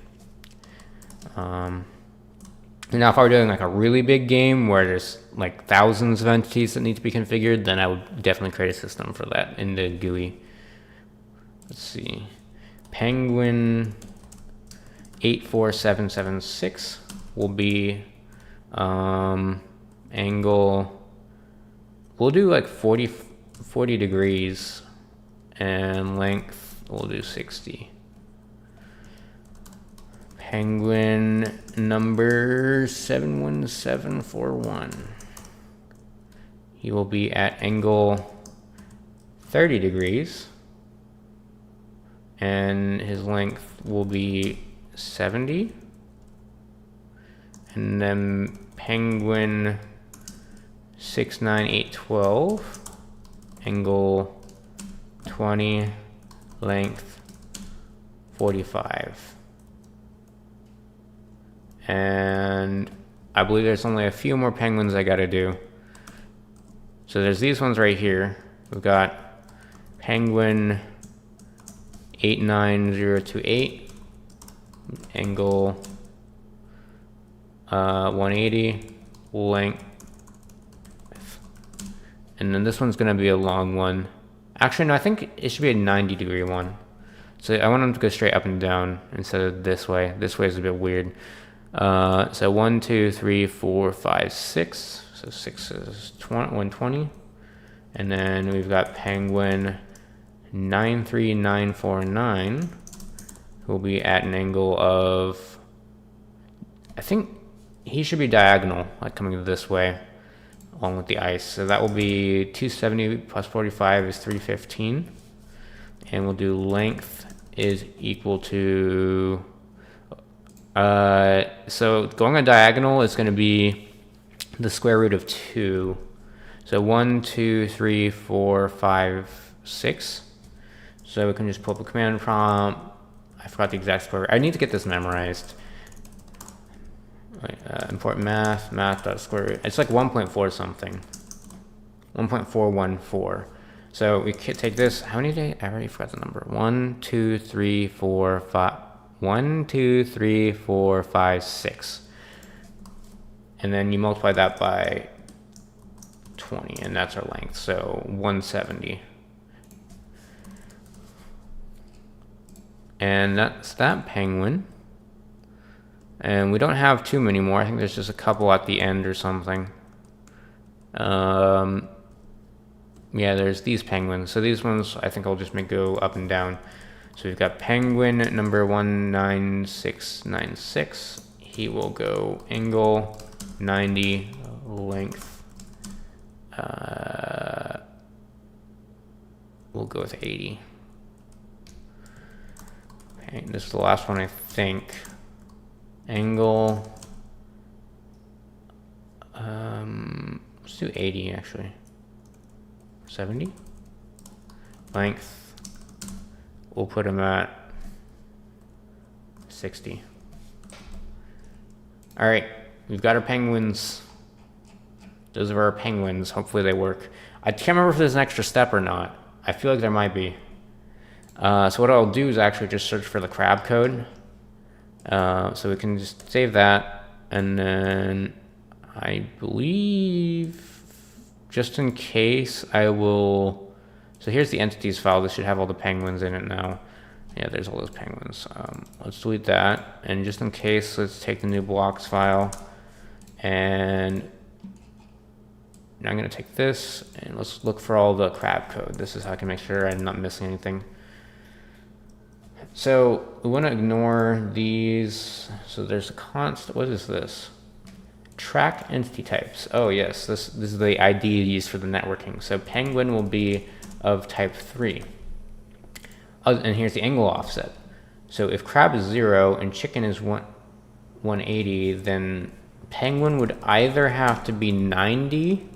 Now, if I were doing like a really big game where there's like thousands of entities that need to be configured, then I would definitely create a system for that in the GUI. Let's see. Penguin 84776 will be angle, we'll do like 40 degrees, and length we'll do 60. Penguin number 71741, he will be at angle 30 degrees, and his length will be 70. And then Penguin 69812, angle 20, length 45. And I believe there's only a few more penguins I gotta do. So there's these ones right here. We've got Penguin 89028, angle 180, length, and then this one's gonna be a long one. Actually, no, I think it should be a 90 degree one. So I want them to go straight up and down instead of this way. This way is a bit weird. So 1, 2, 3, 4, 5, 6. So 6 is 120. And then we've got Penguin 93949, who will be at an angle of, I think he should be diagonal, like coming this way, along with the ice. So that will be 270 plus 45 is 315. And we'll do length is equal to, so going on diagonal is going to be the square root of 2. So 1, 2, 3, 4, 5, 6. So we can just pull up a command prompt. I forgot the exact square root. I need to get this memorized. Import math.square root. It's like 1.4 something. 1.414. So we could take this. How many days? I already forgot the number. 1, 2, 3, 4, 5. 1, 2, 3, 4, 5, 6. and then you multiply that by 20, and that's our length, so 170. And that's that penguin. And we don't have too many more. I think there's just a couple at the end or something. Yeah, there's these penguins. So these ones I think I'll just make go up and down. So we've got penguin number 19696. He will go angle 90, length. We'll go with 80. Okay, this is the last one, I think. Angle. Let's do 80 actually. 70. Length. We'll put him at 60. All right, we've got our penguins. Those are our penguins. Hopefully they work. I can't remember if there's an extra step or not. I feel like there might be. So what I'll do is actually just search for the crab code. So we can just save that, and then I believe, just in case, I will. So here's the entities file. This should have all the penguins in it now. Yeah, there's all those penguins. Let's delete that, and just in case, let's take the new blocks file, and now I'm gonna take this, and let's look for all the crab code. This is how I can make sure I'm not missing anything. So we want to ignore these. So there's a constant. What is this? Track entity types. Oh yes, this is the ID used for the networking. So penguin will be of type 3. Oh, and here's the angle offset. So if crab is 0 and chicken is 180, then penguin would either have to be 90.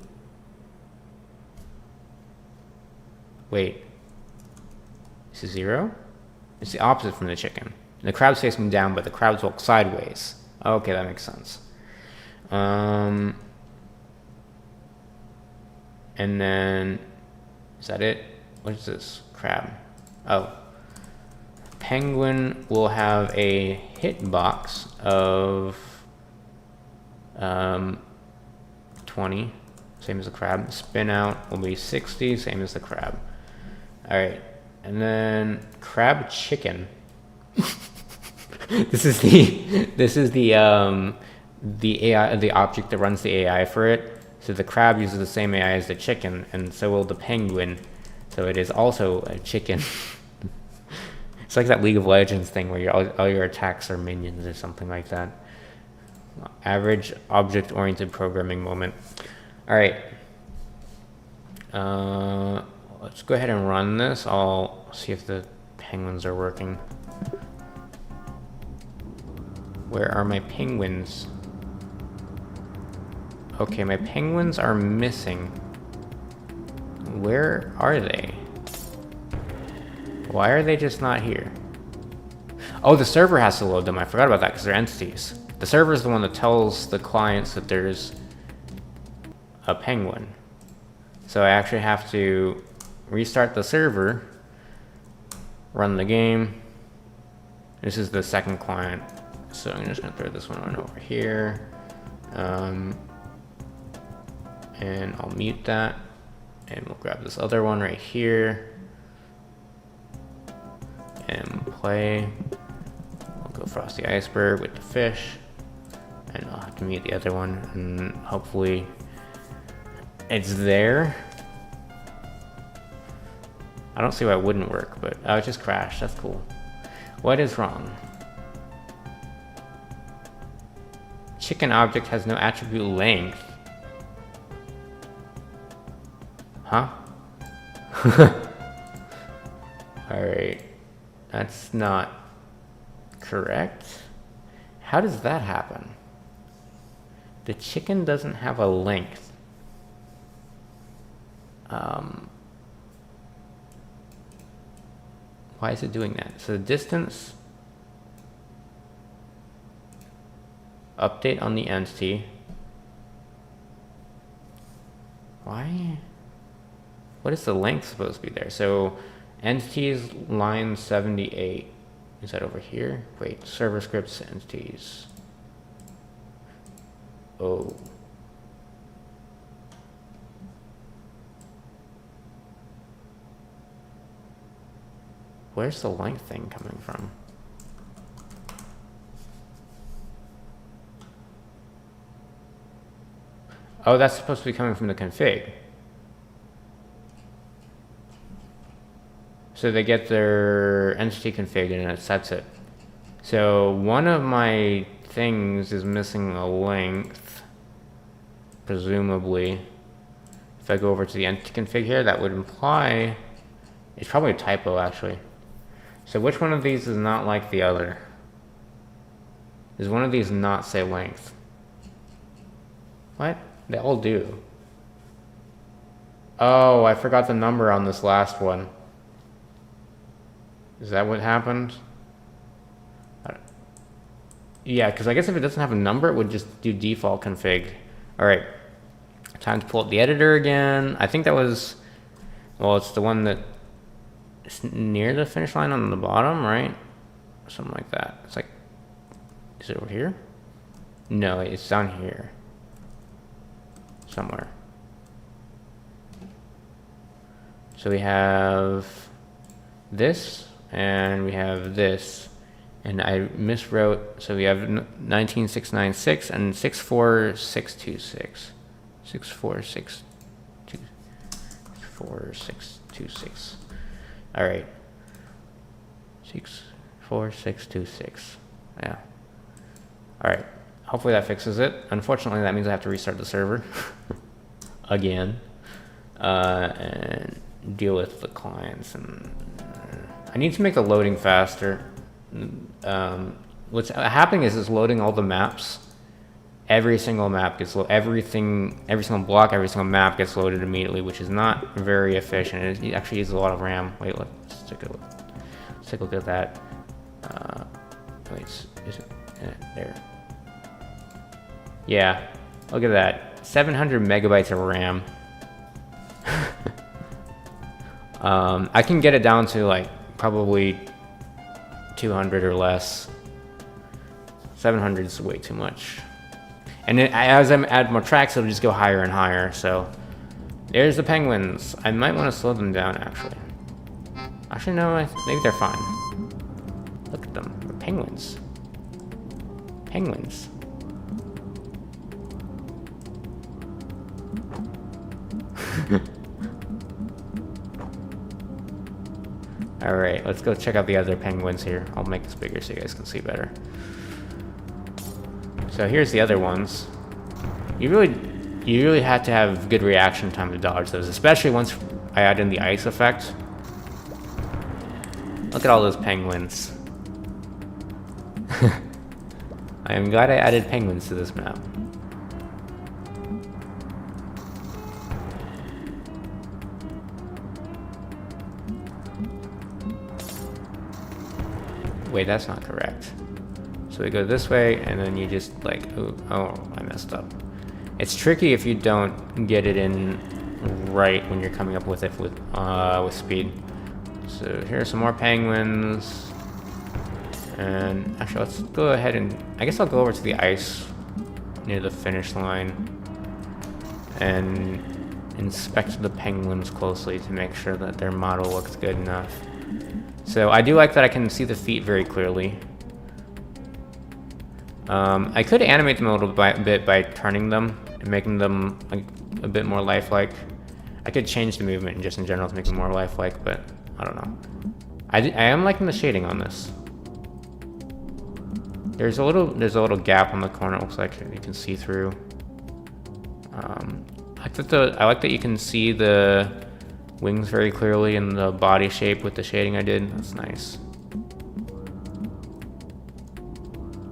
Wait, this is 0? It's the opposite from the chicken. The crab's facing down, but the crabs walk sideways. Okay, that makes sense. And then, is that it? What is this? Crab. Oh. Penguin will have a hitbox of 20, same as the crab. Spin out will be 60, same as the crab. All right. And then crab chicken. This is the AI, the object that runs the AI for it. So the crab uses the same AI as the chicken, and so will the penguin. So it is also a chicken. It's like that League of Legends thing where all your attacks are minions or something like that. Average object-oriented programming moment. All right. Let's go ahead and run this. I'll see if the penguins are working. Where are my penguins? Okay, my penguins are missing. Where are they? Why are they just not here? Oh, the server has to load them. I forgot about that because they're entities. The server is the one that tells the clients that there's a penguin. So I actually have to restart the server, run the game. This is the second client. So I'm just gonna throw this one on over here. And I'll mute that. And we'll grab this other one right here. And play. I'll go Frosty Iceberg with the fish. And I'll have to mute the other one. And hopefully it's there. I don't see why it wouldn't work, but it just crashed. That's cool. What is wrong? Chicken object has no attribute length. Huh? Alright. That's not correct. How does that happen? The chicken doesn't have a length. Why is it doing that? So the distance, update on the entity. Why? What is the length supposed to be there? So entities line 78. Is that over here? Wait, server scripts entities. Oh. Where's the length thing coming from? Oh, that's supposed to be coming from the config. So they get their entity config and it sets it. So one of my things is missing a length, presumably. If I go over to the entity config here, that would imply, it's probably a typo actually. So which one of these is not like the other? Does one of these not say length? What? They all do. Oh, I forgot the number on this last one. Is that what happened? Yeah, because I guess if it doesn't have a number, it would just do default config. All right, time to pull up the editor again. I think that was, well, it's the one that is near the finish line on the bottom, right? Something like that. It's like, is it over here? No, it's down here. Somewhere. So we have this, and we have this. And I miswrote, so we have 19696 and 64626. 64626. All right. 64626. Yeah. All right. Hopefully that fixes it. Unfortunately, that means I have to restart the server again and deal with the clients. And I need to make the loading faster. What's happening is it's loading all the maps. Every single map gets every single block, every single map gets loaded immediately, which is not very efficient. It actually uses a lot of RAM. Wait, let's take a look. Let's take a look at that. Wait, is it there? Yeah, look at that. 700 megabytes of RAM. I can get it down to like probably 200 or less. 700 is way too much. And as I add more tracks, it'll just go higher and higher. So there's the penguins. I might want to slow them down, actually. Actually, no, maybe they're fine. Look at them. They're penguins. Penguins. All right, let's go check out the other penguins here. I'll make this bigger so you guys can see better. So here's the other ones. You really had to have good reaction time to dodge those, especially once I add in the ice effect. Look at all those penguins. I am glad I added penguins to this map. Wait, that's not correct. So we go this way, and then you just like, oh, I messed up. It's tricky if you don't get it in right when you're coming up with it with speed. So here are some more penguins. And actually, let's go ahead and, I guess I'll go over to the ice near the finish line and inspect the penguins closely to make sure that their model looks good enough. So I do like that I can see the feet very clearly. I could animate them a little bit by turning them and making them a bit more lifelike. I could change the movement just in general to make them more lifelike, but I don't know. I am liking the shading on this. There's a little gap on the corner. It looks like you can see through. I like that you can see the wings very clearly and the body shape with the shading I did. That's nice.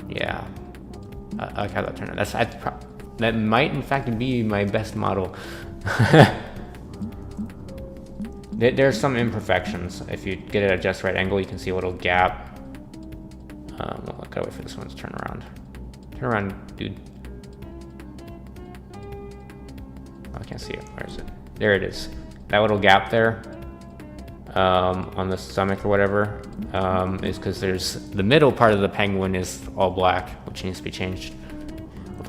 Yeah, I like how that turned out. That might in fact be my best model. There's some imperfections. If you get it at just right angle, you can see a little gap. I gotta wait for this one to turn around. Turn around, dude. Oh, I can't see it. Where is it? There it is. That little gap there on the stomach or whatever is because there's the middle part of the penguin is all black, which needs to be changed.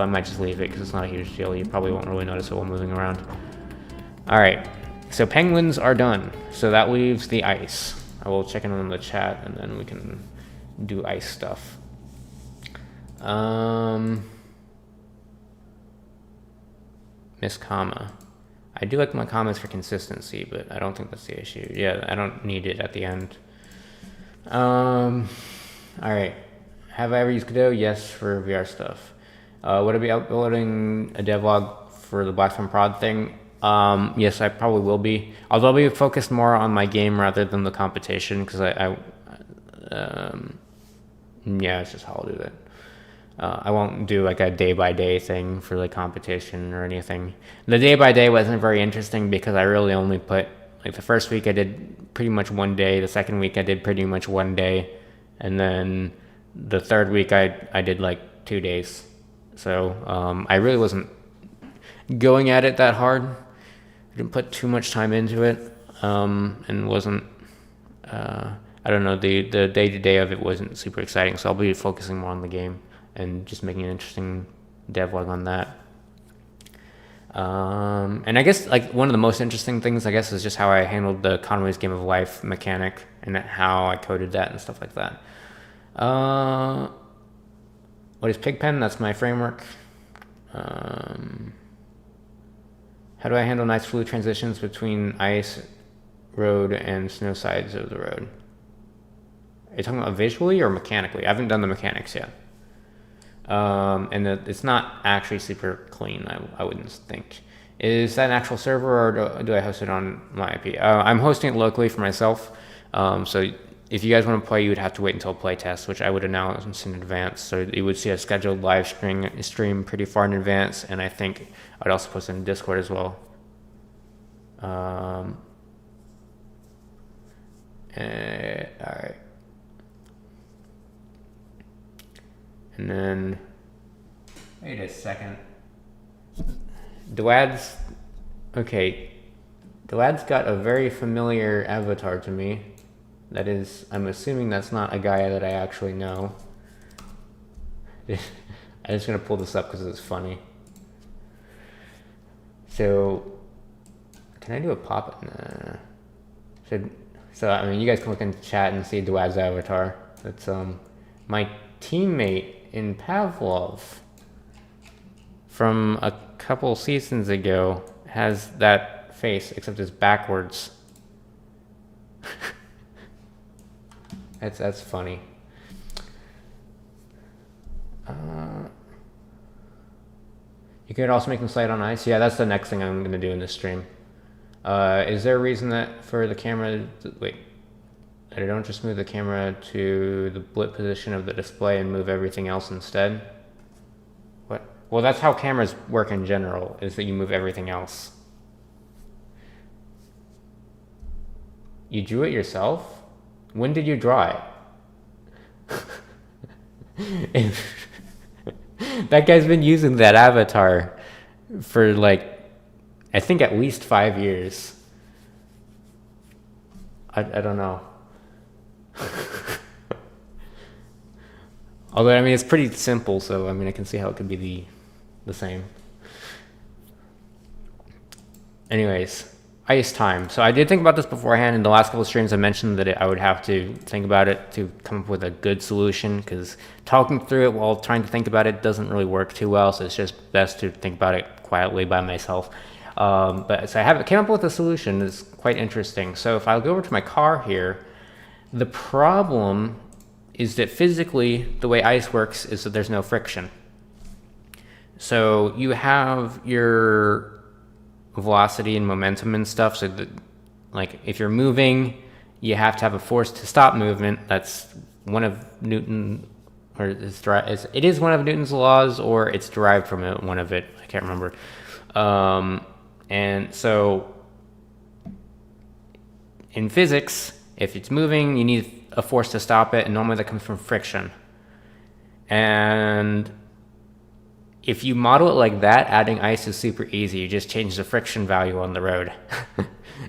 I might just leave it because it's not a huge deal. You probably won't really notice it while moving around. All right, so penguins are done. So that leaves the ice. I will check in on the chat and then we can do ice stuff. Miss Comma. I do like my comments for consistency, but I don't think that's the issue. Yeah, I don't need it at the end. All right. Have I ever used Godot? Yes, for VR stuff. Would I be uploading a devlog for the Black Sun Prod thing? Yes, I probably will be. Although I'll be focused more on my game rather than the competition, because yeah, it's just how I'll do it. I won't do like a day-by-day thing for the competition or anything. The day-by-day wasn't very interesting because I really only put, like the first week I did pretty much one day, the second week I did pretty much one day, and then the third week I did like 2 days. So I really wasn't going at it that hard. I didn't put too much time into it, and wasn't, I don't know, the day-to-day of it wasn't super exciting, so I'll be focusing more on the game and just making an interesting devlog on that. And I guess like one of the most interesting things, I guess, is just how I handled the Conway's Game of Life mechanic and how I coded that and stuff like that. What is Pigpen? That's my framework. How do I handle nice fluid transitions between ice, road, and snow sides of the road? Are you talking about visually or mechanically? I haven't done the mechanics yet. And it's not actually super clean, I wouldn't think. Is that an actual server, or do I host it on my IP? I'm hosting it locally for myself. So if you guys want to play, you would have to wait until playtest, which I would announce in advance. So you would see a scheduled live stream pretty far in advance, and I think I'd also post it in Discord as well. All right. And then, wait a second. Dwad's got a very familiar avatar to me. That is, I'm assuming that's not a guy that I actually know. I'm just gonna pull this up because it's funny. So, can I do a pop? Nah. So I mean, you guys can look in the chat and see Dwad's avatar. That's my teammate in Pavlov from a couple seasons ago has that face, except it's backwards. That's funny. You could also make them slide on ice. Yeah, that's the next thing I'm gonna do in this stream. Is there a reason that for the camera? Wait. I don't just move the camera to the blip position of the display and move everything else instead? What? Well, that's how cameras work in general, is that you move everything else. You drew it yourself? When did you draw it? That guy's been using that avatar for like, I think at least 5 years. I don't know. Although, I mean, it's pretty simple, so I mean, I can see how it could be the same. Anyways, ice time. So I did think about this beforehand. In the last couple of streams, I mentioned that I would have to think about it to come up with a good solution, because talking through it while trying to think about it doesn't really work too well, so it's just best to think about it quietly by myself. But so I came up with a solution that's quite interesting. So if I go over to my car here, the problem is that physically, the way ice works is that there's no friction. So you have your velocity and momentum and stuff. So that, like, if you're moving, you have to have a force to stop movement. That's one of Newton, or it is one of Newton's laws, or it's derived from one of it. I can't remember. And so in physics, if it's moving, you need a force to stop it, and normally that comes from friction. And if you model it like that, adding ice is super easy. You just change the friction value on the road.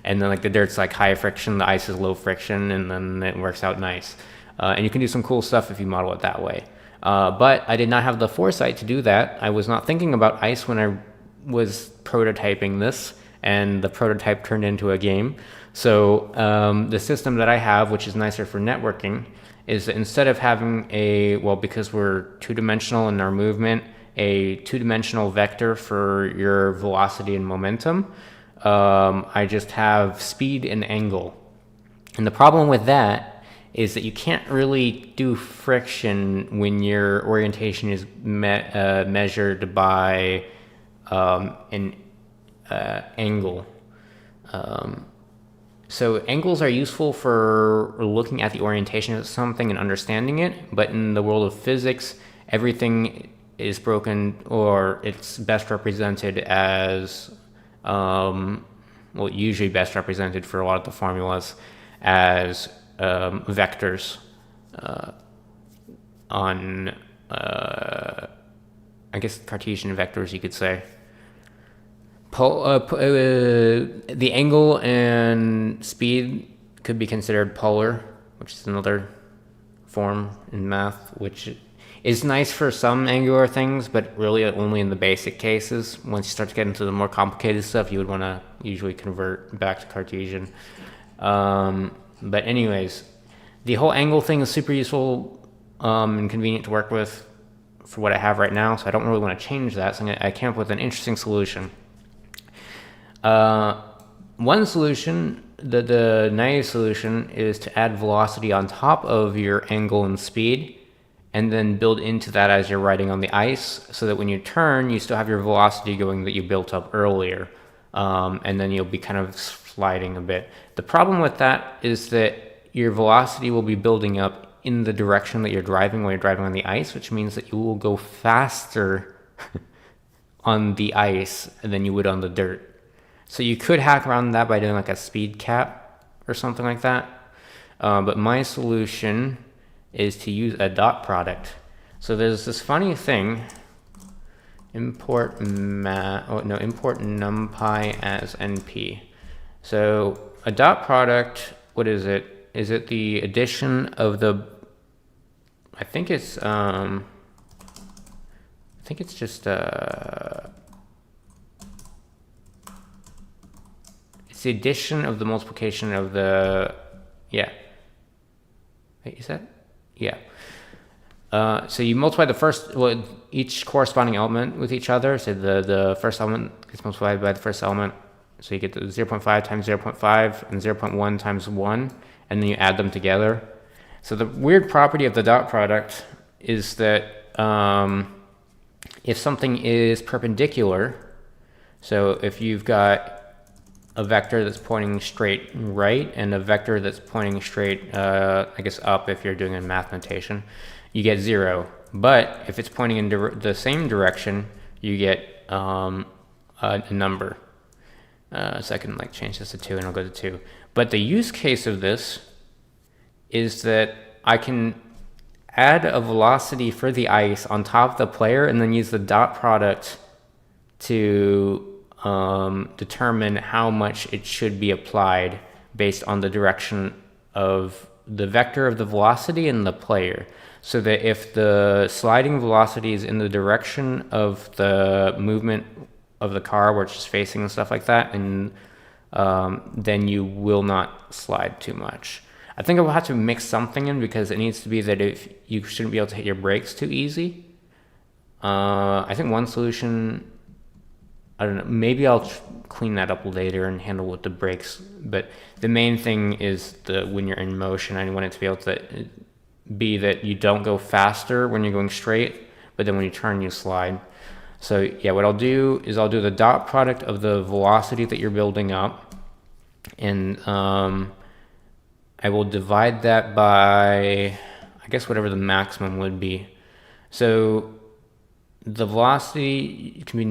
And then like the dirt's like high friction, the ice is low friction, and then it works out nice. And you can do some cool stuff if you model it that way. But I did not have the foresight to do that. I was not thinking about ice when I was prototyping this, and the prototype turned into a game. So the system that I have, which is nicer for networking, is that instead of having because we're two-dimensional in our movement, a two-dimensional vector for your velocity and momentum, I just have speed and angle. And the problem with that is that you can't really do friction when your orientation is measured by an angle. So angles are useful for looking at the orientation of something and understanding it, but in the world of physics, everything is broken, or it's best represented as, usually best represented for a lot of the formulas as vectors on, I guess, Cartesian vectors, you could say. The angle and speed could be considered polar, which is another form in math, which is nice for some angular things, but really only in the basic cases. Once you start to get into the more complicated stuff, you would want to usually convert back to Cartesian. But anyways, the whole angle thing is super useful and convenient to work with for what I have right now, so I don't really want to change that, so I came up with an interesting solution. One solution, the naive solution, is to add velocity on top of your angle and speed, and then build into that as you're riding on the ice, so that when you turn, you still have your velocity going that you built up earlier, and then you'll be kind of sliding a bit. The problem with that is that your velocity will be building up in the direction that you're driving while you're driving on the ice, which means that you will go faster on the ice than you would on the dirt. So you could hack around that by doing like a speed cap or something like that. But my solution is to use a dot product. So there's this funny thing, import numpy as np. So a dot product, what is it? Is it the addition of the, I think it's just it's the addition of the multiplication of the, yeah. Wait, is that? Yeah. So you multiply the first, each corresponding element with each other. So the first element gets multiplied by the first element. So you get the 0.5 times 0.5 and 0.1 times 1, and then you add them together. So the weird property of the dot product is that if something is perpendicular, so if you've got a vector that's pointing straight right and a vector that's pointing straight, I guess up if you're doing a math notation, you get 0. But if it's pointing in the same direction, you get a number. So I can like change this to 2 and I'll go to 2. But the use case of this is that I can add a velocity for the ice on top of the player and then use the dot product to determine how much it should be applied based on the direction of the vector of the velocity and the player. So that if the sliding velocity is in the direction of the movement of the car where it's just facing and stuff like that, and then you will not slide too much. I think I will have to mix something in because it needs to be that if you shouldn't be able to hit your brakes too easy. I think one solution, I don't know, maybe I'll clean that up later and handle with the brakes, but the main thing is when you're in motion, I want it to be able to be that you don't go faster when you're going straight, but then when you turn, you slide. So yeah, what I'll do is I'll do the dot product of the velocity that you're building up, and I will divide that by, I guess, whatever the maximum would be. So the velocity can be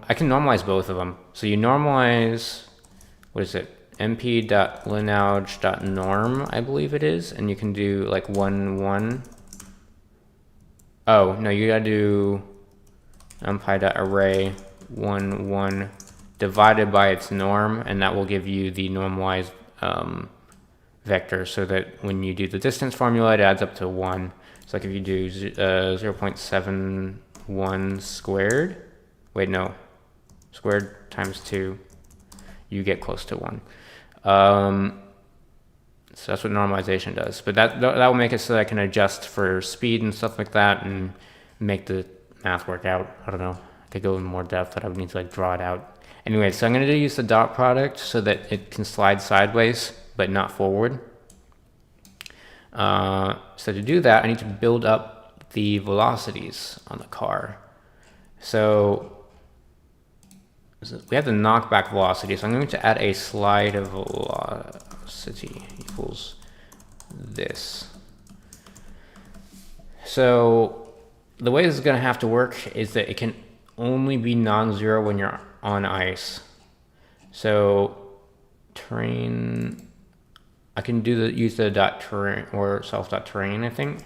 I can normalize both of them. So you normalize, what is it? np.lineage.norm, I believe it is, and you can do like 1, 1. Oh, no, you gotta do numpy.array 1, 1 divided by its norm, and that will give you the normalized vector, so that when you do the distance formula, it adds up to 1. So like if you do 0.71 squared, wait, no, squared times 2, you get close to 1. So that's what normalization does. But that will make it so that I can adjust for speed and stuff like that and make the math work out. I don't know. I could go in more depth, but I would need to like draw it out. Anyway, so I'm going to use the dot product so that it can slide sideways, but not forward. So to do that, I need to build up the velocities on the car. So we have the knockback velocity, so I'm going to add a slide velocity equals this. So the way this is going to have to work is that it can only be non-zero when you're on ice. So terrain, I can use the dot terrain or self dot terrain, I think.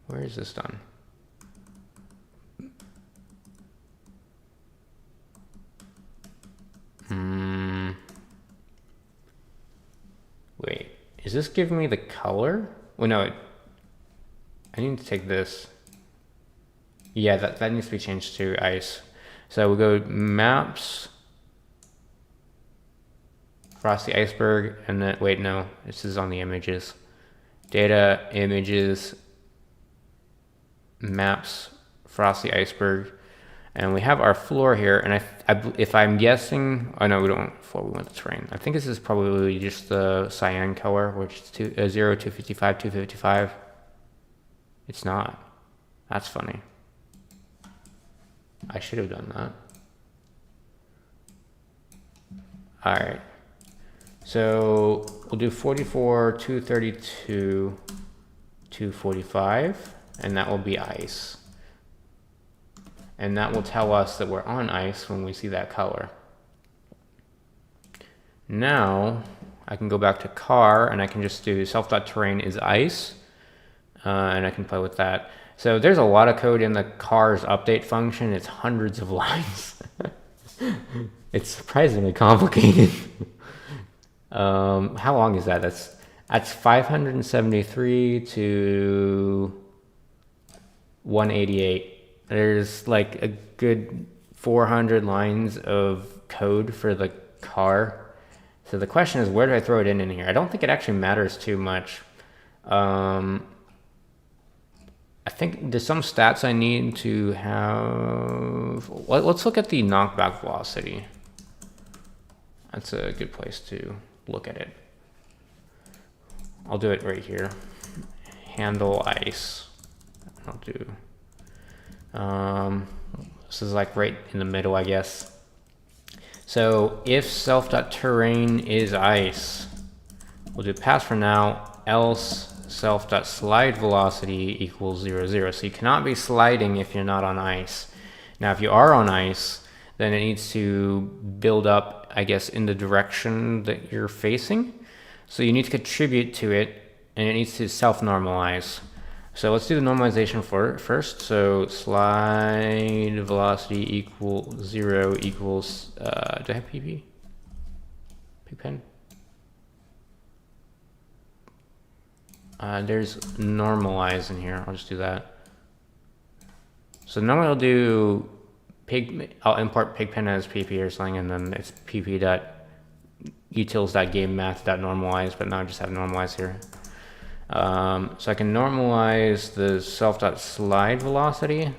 Where is this done? Wait, is this giving me the color? Well, no, I need to take this. Yeah, that needs to be changed to ice. So we'll go maps, frosty iceberg, and then, wait, no, this is on the images. Data, images, maps, frosty iceberg. And we have our floor here, and if I'm guessing, oh no, we don't want floor, we want the terrain. I think this is probably just the cyan color, which is 0, 255, 255. It's not. That's funny. I should have done that. All right. So we'll do 44, 232, 245, and that will be ice. And that will tell us that we're on ice when we see that color. Now I can go back to car and I can just do self.terrain is ice, and I can play with that. So there's a lot of code in the car's update function. It's hundreds of lines. It's surprisingly complicated. How long is that? That's 573 to 188. There's like a good 400 lines of code for the car. So the question is, where do I throw it in here? I don't think it actually matters too much. I think there's some stats I need to have. Let's look at the knockback velocity. That's a good place to look at it. I'll do it right here. Handle ice. I'll do. This is like right in the middle, I guess. So if self.terrain is ice, we'll do pass for now, else self.slide velocity equals 0, 0. So you cannot be sliding if you're not on ice. Now, if you are on ice, then it needs to build up, I guess, in the direction that you're facing. So you need to contribute to it, and it needs to self-normalize. So let's do the normalization first. So slide velocity equals 0 equals, do I have PP? Pigpen? There's normalize in here. I'll just do that. So normally I'll do I'll import pigpen as PP or something, and then it's pp.utils.gamemath.normalize, but now I just have normalize here. So I can normalize the self.slide velocity,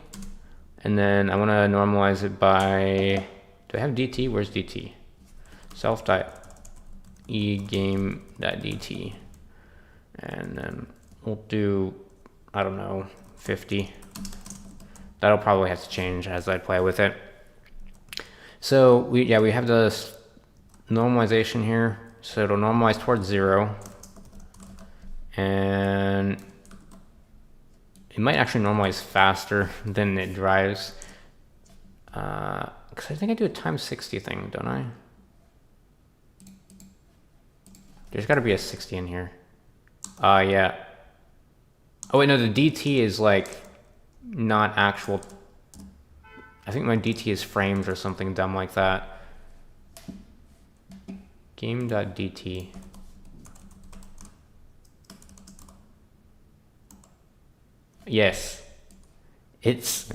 and then I want to normalize it by, do I have DT? Where's DT? Self.egame.dt, and then we'll do, I don't know, 50. That'll probably have to change as I play with it. So we have the normalization here, so it'll normalize towards 0. And it might actually normalize faster than it drives. Because I think I do a times 60 thing, don't I? There's got to be a 60 in here. Yeah. Oh wait, no, the DT is like not actual. I think my DT is frames or something dumb like that. Game.dt. Yes. It's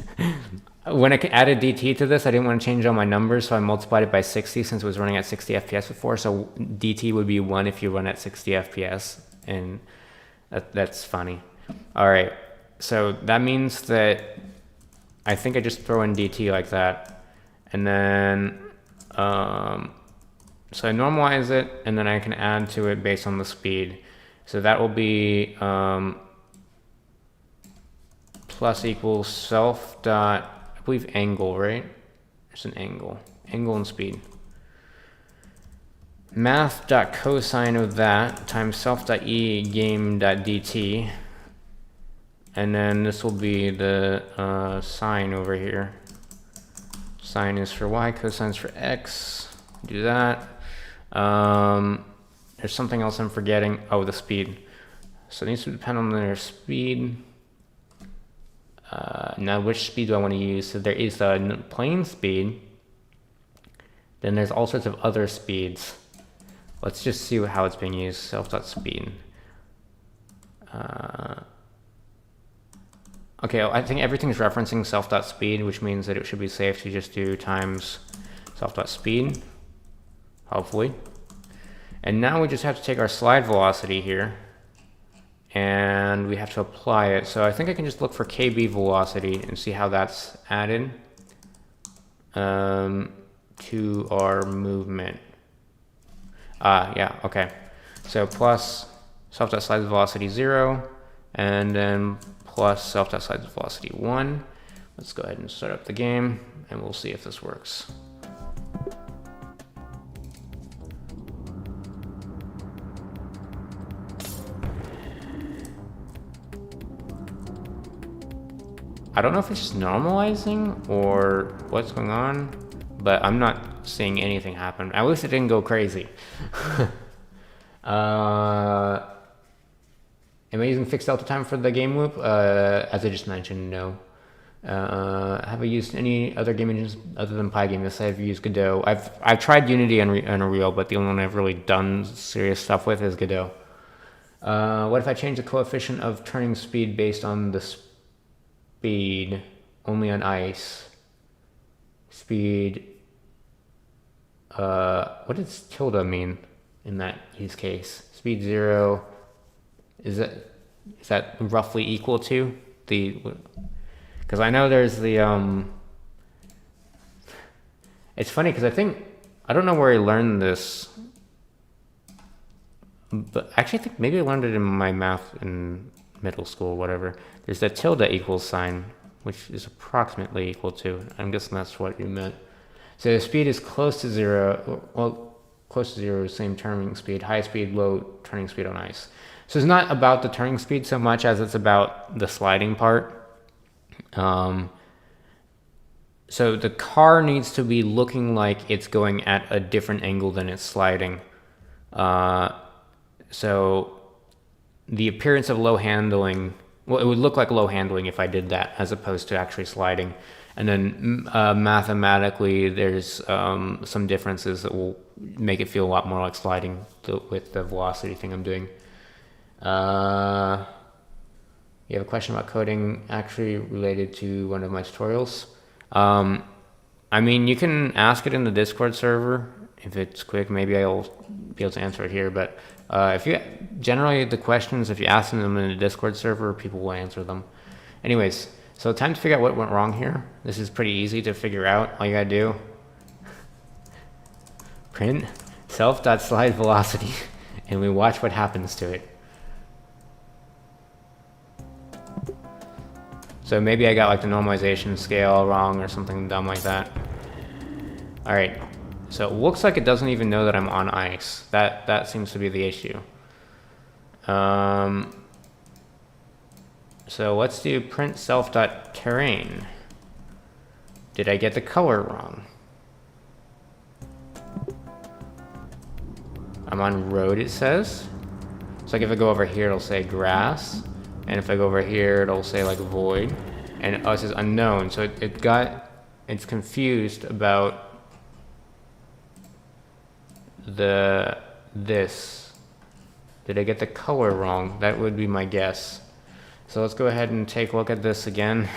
when I added DT to this, I didn't want to change all my numbers, so I multiplied it by 60 since it was running at 60 FPS before. So DT would be 1 if you run at 60 FPS, and that's funny. All right, so that means that I think I just throw in DT like that, and then so I normalize it, and then I can add to it based on the speed. So that will be plus equals self dot, I believe angle, right? There's an angle and speed. Math dot cosine of that times self dot e game dot dt, and then this will be the sine over here. Sine is for y, cosine is for x. Do that. There's something else I'm forgetting. Oh, the speed. So it needs to depend on their speed. Now which speed do I want to use? So there is a plane speed. Then there's all sorts of other speeds. Let's just see how it's being used. Self.speed. Okay, I think everything's referencing self.speed, which means that it should be safe to just do times self.speed, hopefully. And now we just have to take our slide velocity here, and we have to apply it. So I think I can just look for KB velocity and see how that's added to our movement. Yeah, okay. So plus self.slide velocity 0, and then plus self.slide velocity 1. Let's go ahead and start up the game, and we'll see if this works. I don't know if it's just normalizing or what's going on, but I'm not seeing anything happen. At least it didn't go crazy. Am I using fixed delta time for the game loop? As I just mentioned, no. Have I used any other game engines other than Pygame? Yes, I've used Godot. I've tried Unity and Unreal, but the only one I've really done serious stuff with is Godot. What if I change the coefficient of turning speed based on the speed only on ice? Speed. What does tilde mean in that use case? Speed 0. Is that roughly equal to the? Because I know there's the It's funny because I don't know where I learned this, but actually I think maybe I learned it in my math in middle school or whatever. There's that tilde equals sign, which is approximately equal to. I'm guessing that's what you meant. So the speed is close to 0. Well, close to 0 is same turning speed. High speed, low turning speed on ice. So it's not about the turning speed so much as it's about the sliding part. So the car needs to be looking like it's going at a different angle than it's sliding. So the appearance of low handling, well, it would look like low handling if I did that as opposed to actually sliding. And then mathematically, there's some differences that will make it feel a lot more like sliding with the velocity thing I'm doing. You have a question about coding actually related to one of my tutorials. I mean, you can ask it in the Discord server. If it's quick, maybe I'll be able to answer it here. But generally the questions, if you ask them in the Discord server, people will answer them. Anyways, so time to figure out what went wrong here. This is pretty easy to figure out. All you gotta do, print self.slide velocity, and we watch what happens to it. So maybe I got like the normalization scale wrong or something dumb like that. All right, so it looks like it doesn't even know that I'm on ice. That seems to be the issue. So let's do print self.terrain. Did I get the color wrong? I'm on road, it says. So like if I go over here, it'll say grass. And if I go over here, it'll say like void. And it says unknown. So it's confused about this. Did I get the color wrong? That would be my guess. So let's go ahead and take a look at this again.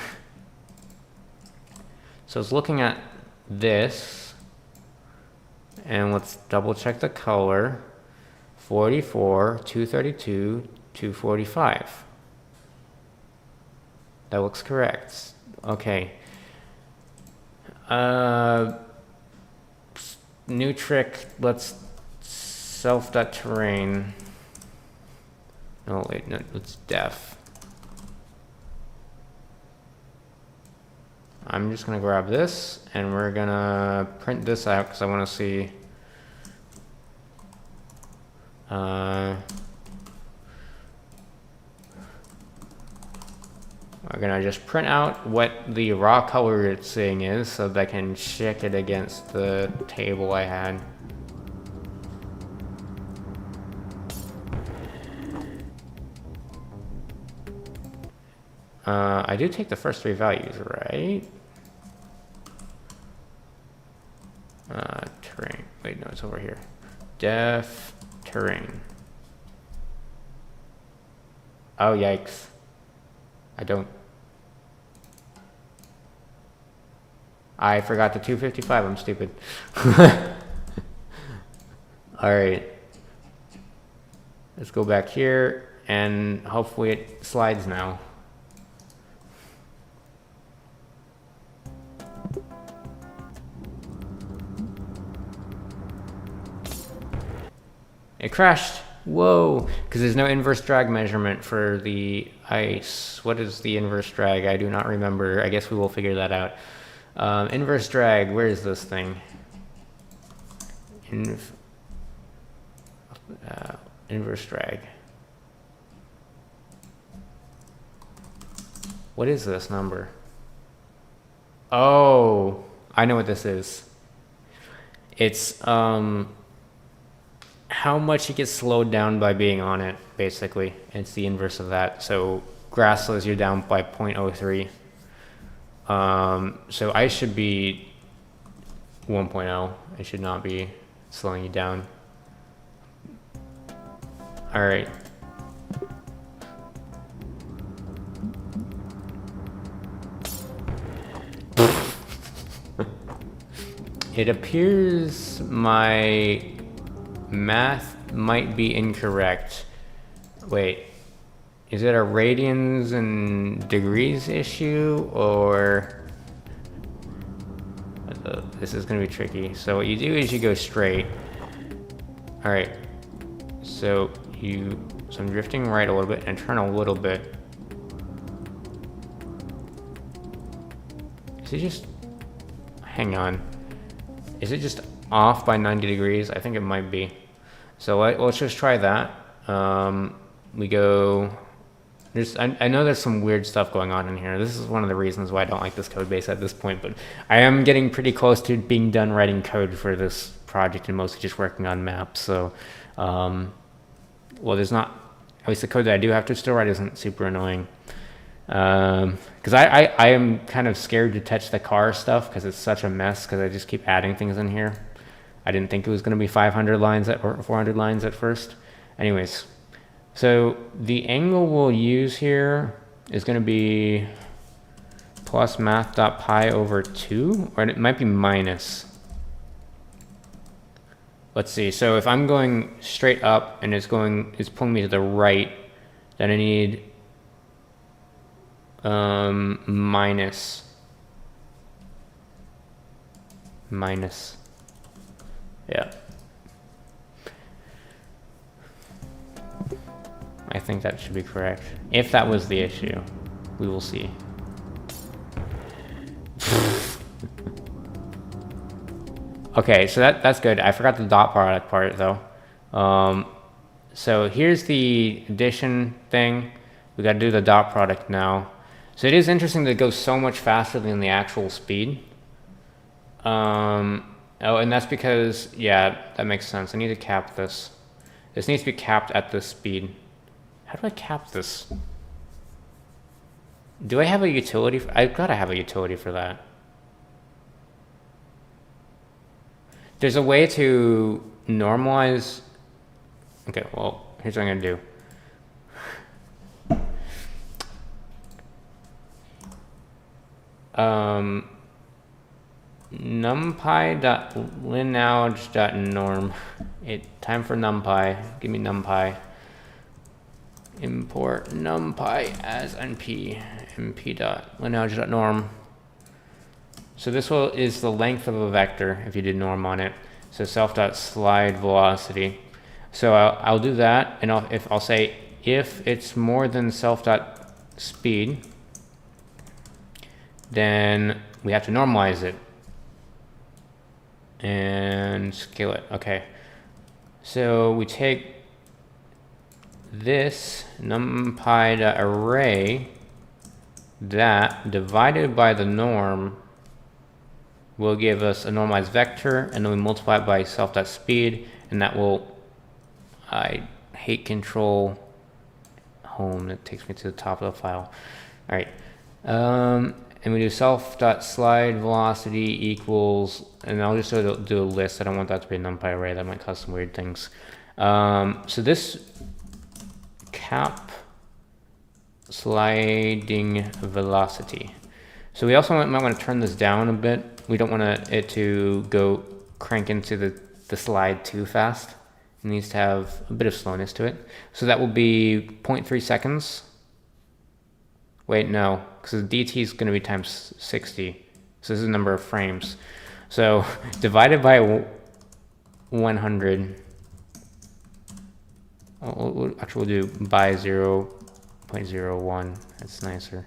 So it's looking at this, and let's double check the color. 44, 232, 245. That looks correct. Okay. New trick, let's self that terrain. No, wait, no, it's def. I'm just gonna grab this and we're gonna print this out because I want to see. We're gonna just print out what the raw color it's saying is so that I can check it against the table I had. I do take the first three values, right? Terrain. Wait, no, it's over here. Def terrain. Oh, yikes. I forgot the 255. I'm stupid. Alright. Let's go back here and hopefully it slides now. It crashed. Whoa, because there's no inverse drag measurement for the ice. What is the inverse drag? I do not remember. I guess we will figure that out. Inverse drag, where is this thing? Inverse drag. What is this number? Oh, I know what this is. It's, how much it gets slowed down by being on it, basically. It's the inverse of that. So grass slows you down by 0.03. So I should be 1.0. I should not be slowing you down. All right. It appears my math might be incorrect. Wait, is it a radians and degrees issue, or this is gonna be tricky. So what you do is you go straight. All right, so I'm drifting right a little bit and turn a little bit. Is it just, hang on, is it just off by 90 degrees? I think it might be. So let's just try that. We go, I know there's some weird stuff going on in here. This is one of the reasons why I don't like this code base at this point, but I am getting pretty close to being done writing code for this project and mostly just working on maps. So, well, there's not, at least the code that I do have to still write isn't super annoying. Because I am kind of scared to touch the car stuff because it's such a mess because I just keep adding things in here. I didn't think it was going to be 500 lines or 400 lines at first. Anyways, so the angle we'll use here is going to be plus math.pi over 2, or it might be minus. Let's see. So if I'm going straight up and it's pulling me to the right, then I need minus. Yeah. I think that should be correct. If that was the issue, we will see. Okay, so that's good. I forgot the dot product part though. So here's the addition thing. We got to do the dot product now. So it is interesting that it goes so much faster than the actual speed. Oh, and that's because, yeah, that makes sense. I need to cap this. This needs to be capped at this speed. How do I cap this? Do I have a utility? I've got to have a utility for that. There's a way to normalize. Okay, well, here's what I'm going to do. numpy.lineage.norm. Time for numpy. Give me numpy. Import numpy as np. np.lineage.norm. So this is the length of a vector if you did norm on it. So self.slide velocity. So I'll do that, and I'll say if it's more than self.speed, then we have to normalize it and scale it. Okay. So we take this numpy.array that divided by the norm will give us a normalized vector, and then we multiply it by self.speed, and that will, I hate control home, it takes me to the top of the file. All right, and we do self.slide velocity equals, and I'll just do a list. I don't want that to be a numpy array, that might cause some weird things. So this cap sliding velocity. So we also might want to turn this down a bit. We don't want it to go crank into the slide too fast. It needs to have a bit of slowness to it. So that will be 0.3 seconds. Wait, no, because the dt is going to be times 60. So this is the number of frames. So divided by 100. Actually, we'll do by 0.01. That's nicer.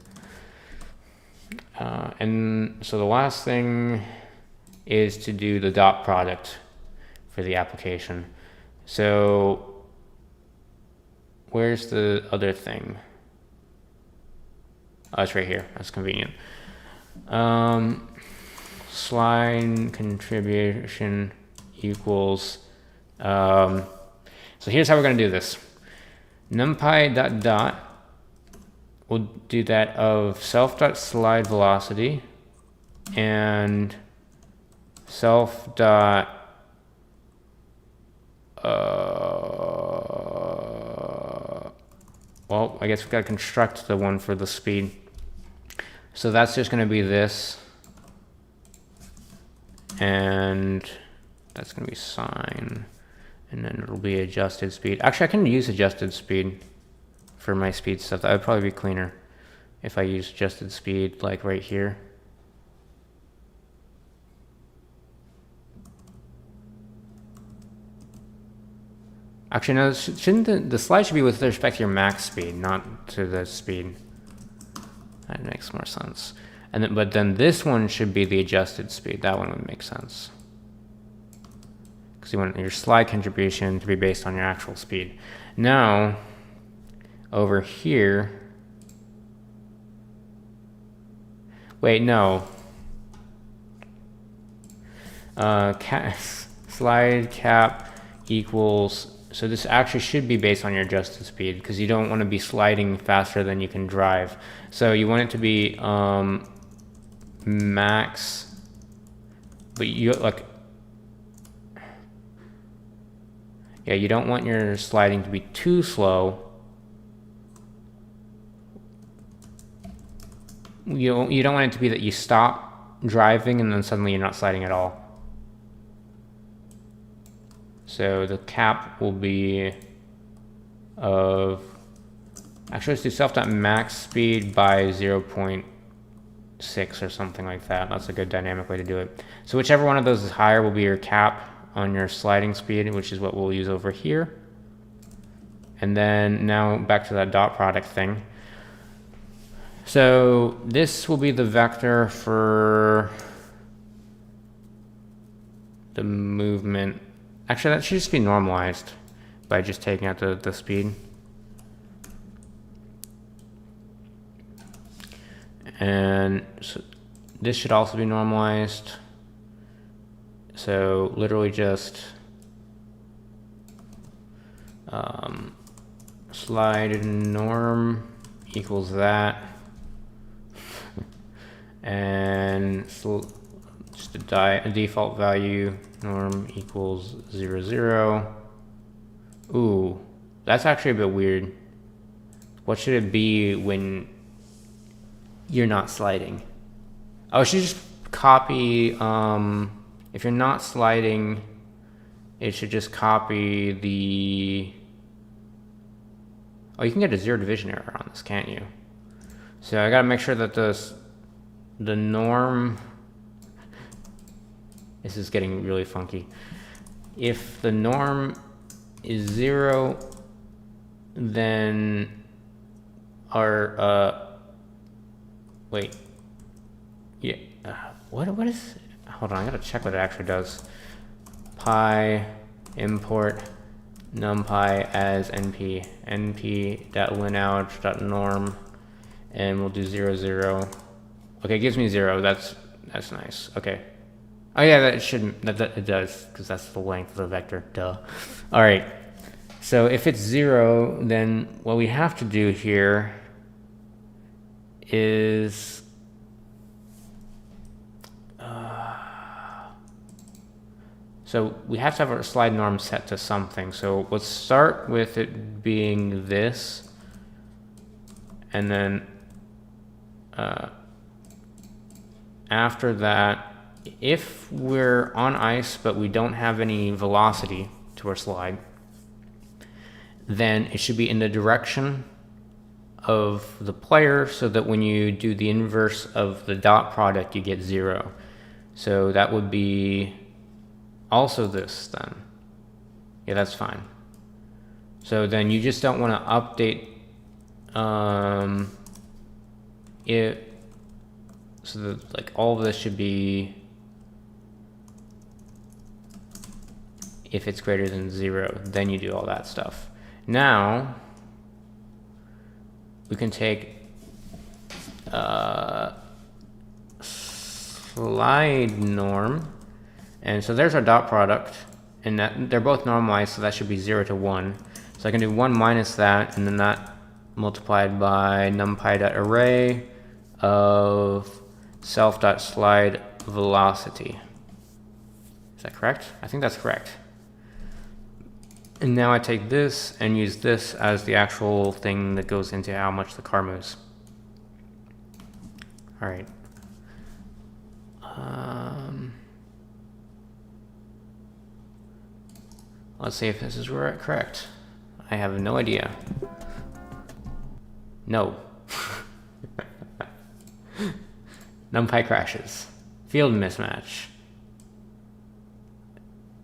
And so the last thing is to do the dot product for the application. So where's the other thing? Oh, it's right here. That's convenient. Slide contribution equals. So here's how we're going to do this. Numpy.dot. We'll do that of self.slide velocity and self. Well, I guess we've got to construct the one for the speed. So that's just going to be this, and that's going to be sine, and then it'll be adjusted speed. Actually, I can use adjusted speed for my speed stuff. That would probably be cleaner if I use adjusted speed, like right here. Actually, no, shouldn't the slide should be with respect to your max speed, not to the speed. That makes more sense. And then, but then this one should be the adjusted speed. That one would make sense, because you want your slide contribution to be based on your actual speed. Now, over here, wait, no. Slide cap equals, so this actually should be based on your adjusted speed, because you don't want to be sliding faster than you can drive. So you want it to be max, but you yeah, you don't want your sliding to be too slow. You don't want it to be that you stop driving and then suddenly you're not sliding at all. So the cap will be of, actually let's do self.max speed by 0.6 or something like that. That's a good dynamic way to do it. So whichever one of those is higher will be your cap on your sliding speed, which is what we'll use over here. And then now back to that dot product thing. So this will be the vector for the movement. Actually, that should just be normalized by just taking out the speed. And so this should also be normalized. So literally just slide norm equals that. And so just a default value norm equals 0, 0. Ooh, that's actually a bit weird. What should it be when you're not sliding? Oh, I should just copy, if you're not sliding, it should just copy the, oh, you can get a zero division error on this, can't you? So I gotta make sure that the norm, this is getting really funky. If the norm is 0, then our, wait, yeah, what is, hold on, I gotta check what it actually does. Pi import numpy as np, np.winout.norm, and we'll do 0, 0. Okay, it gives me 0, that's nice, okay. Oh yeah, that shouldn't, that it does, because that's the length of the vector, duh. All right, so if it's 0, then what we have to do here is, so we have to have our slide norm set to something. So let's start with it being this, and then after that, if we're on ice but we don't have any velocity to our slide, then it should be in the direction of the player, so that when you do the inverse of the dot product, you get 0. So that would be also this then. Yeah, that's fine. So then you just don't want to update it, so that like all of this should be if it's greater than 0, then you do all that stuff. Now we can take slide norm, and so there's our dot product, and that they're both normalized, so that should be 0 to 1. So I can do 1 minus that, and then that multiplied by numpy.array of self.slide velocity. Is that correct? I think that's correct. And now I take this and use this as the actual thing that goes into how much the car moves. All right. Let's see if this is correct. I have no idea. No. NumPy crashes. Field mismatch.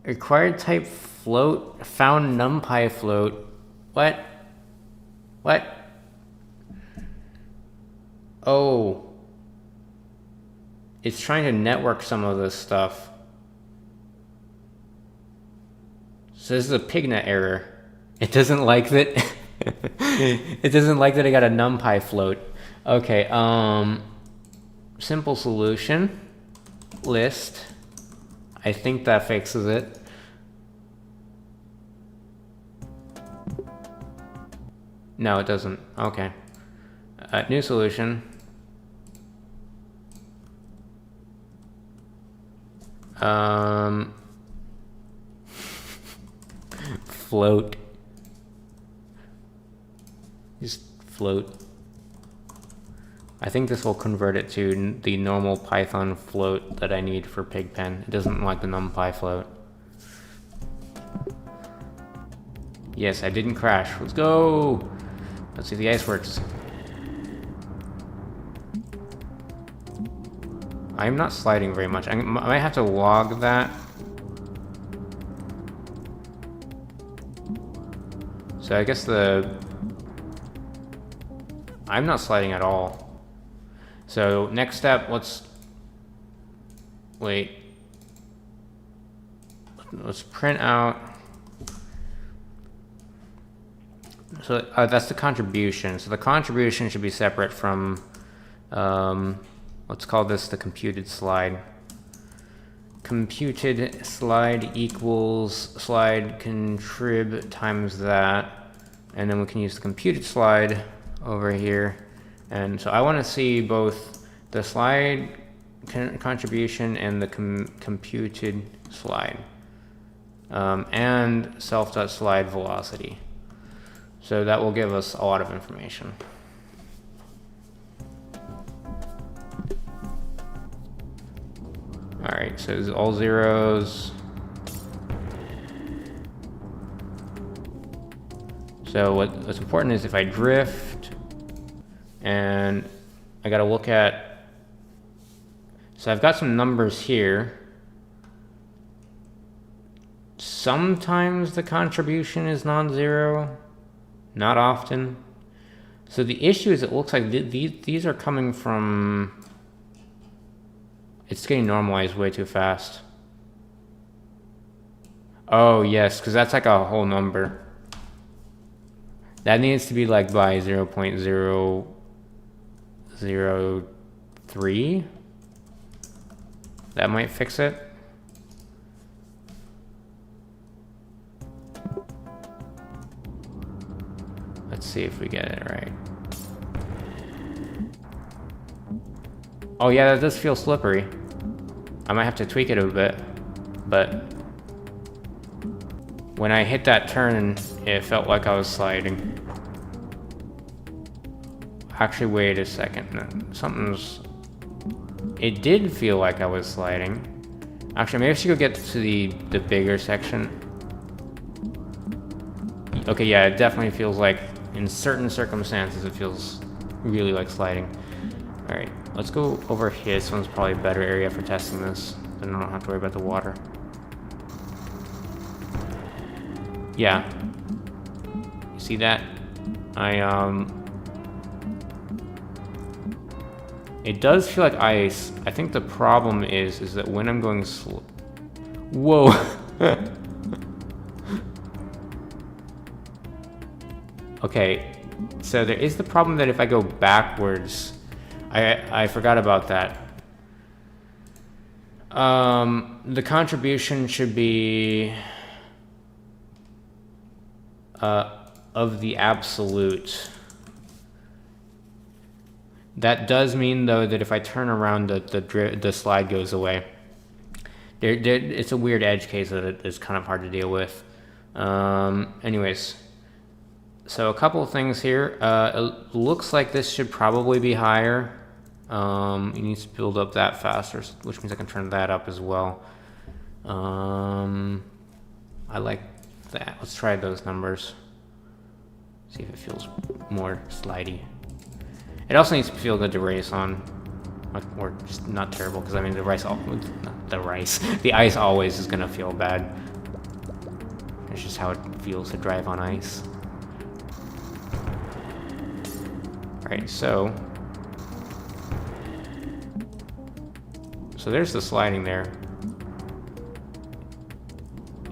Required type float. Found NumPy float. What? What? Oh. It's trying to network some of this stuff. So this is a pignet error. It doesn't like that. It doesn't like that I got a NumPy float. Okay, simple solution. List. I think that fixes it. No, it doesn't. Okay. New solution. Float. Just float. I think this will convert it to the normal Python float that I need for Pigpen. It doesn't like the NumPy float. Yes, I didn't crash. Let's go! Let's see if the ice works. I'm not sliding very much. I might have to log that. So I guess I'm not sliding at all. So next step, let's print out. So that's the contribution. So the contribution should be separate from, let's call this the computed slide. Computed slide equals slide contrib times that. And then we can use the computed slide over here. And so I want to see both the slide contribution and the computed slide. And self.slide velocity. So that will give us a lot of information. right, so it's all zeros. So what's important is if I drift, and I gotta look at, so I've got some numbers here. Sometimes the contribution is non-zero, not often. So the issue is it looks like these are coming from, it's getting normalized way too fast. Oh yes, because that's like a whole number. That needs to be like by 0.003. That might fix it. Let's see if we get it right. Oh yeah, that does feel slippery. I might have to tweak it a bit, but when I hit that turn, it felt like I was sliding. Actually, wait a second. It did feel like I was sliding. Actually, maybe I should go get to the bigger section. Okay, yeah, it definitely feels like, in certain circumstances, it feels really like sliding. Alright, let's go over here. This one's probably a better area for testing this. Then I don't have to worry about the water. Yeah. You see that? It does feel like ice. I think the problem is that when I'm going slow... Whoa! Okay, so there is the problem that if I go backwards... I forgot about that. The contribution should be... of the absolute. That does mean, though, that if I turn around, the slide goes away. It's a weird edge case that is kind of hard to deal with. Anyways, so a couple of things here. It looks like this should probably be higher. It needs to build up that faster, which means I can turn that up as well. I like that. Let's try those numbers. See if it feels more slidey. It also needs to feel good to race on, or just not terrible, because I mean the ice always is gonna feel bad. It's just how it feels to drive on ice. Alright, so there's the sliding there.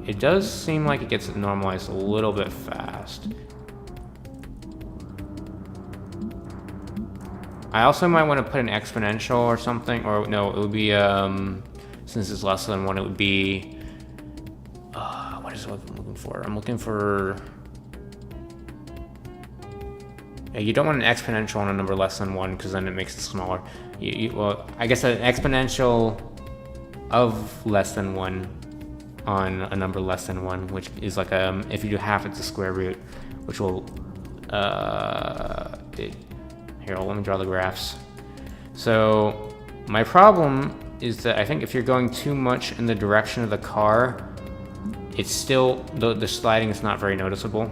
It does seem like it gets normalized a little bit fast. I also might want to put an exponential or something, or no, it would be, since it's less than 1, it would be, what is what I'm looking for? I'm looking for, yeah, you don't want an exponential on a number less than 1, because then it makes it smaller. Well, I guess an exponential of less than 1 on a number less than 1, which is like, if you do half, it's a square root, which will, here, let me draw the graphs. So my problem is that I think if you're going too much in the direction of the car, it's still, the sliding is not very noticeable.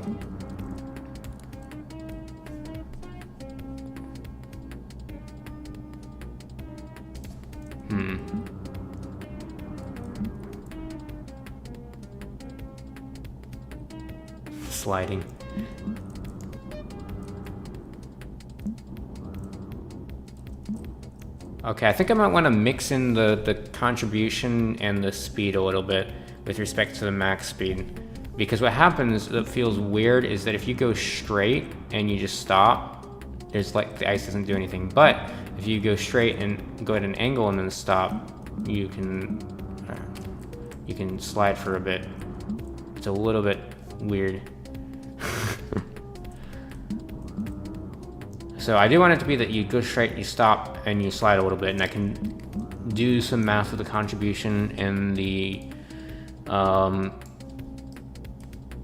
Sliding. Okay, I think I might want to mix in the contribution and the speed a little bit with respect to the max speed. Because what happens that feels weird is that if you go straight and you just stop, there's like, the ice doesn't do anything. But if you go straight and go at an angle and then stop, you can slide for a bit. It's a little bit weird. So I do want it to be that you go straight, you stop, and you slide a little bit, and I can do some math with the contribution and the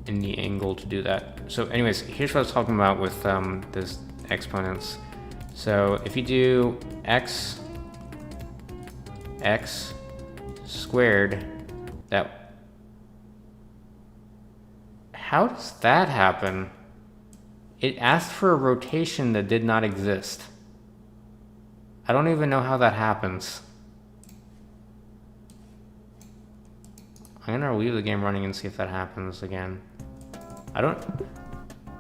angle to do that. So anyways, here's what I was talking about with this exponents. So if you do x squared, that... How does that happen? It asked for a rotation that did not exist. I don't even know how that happens. I'm gonna leave the game running and see if that happens again. That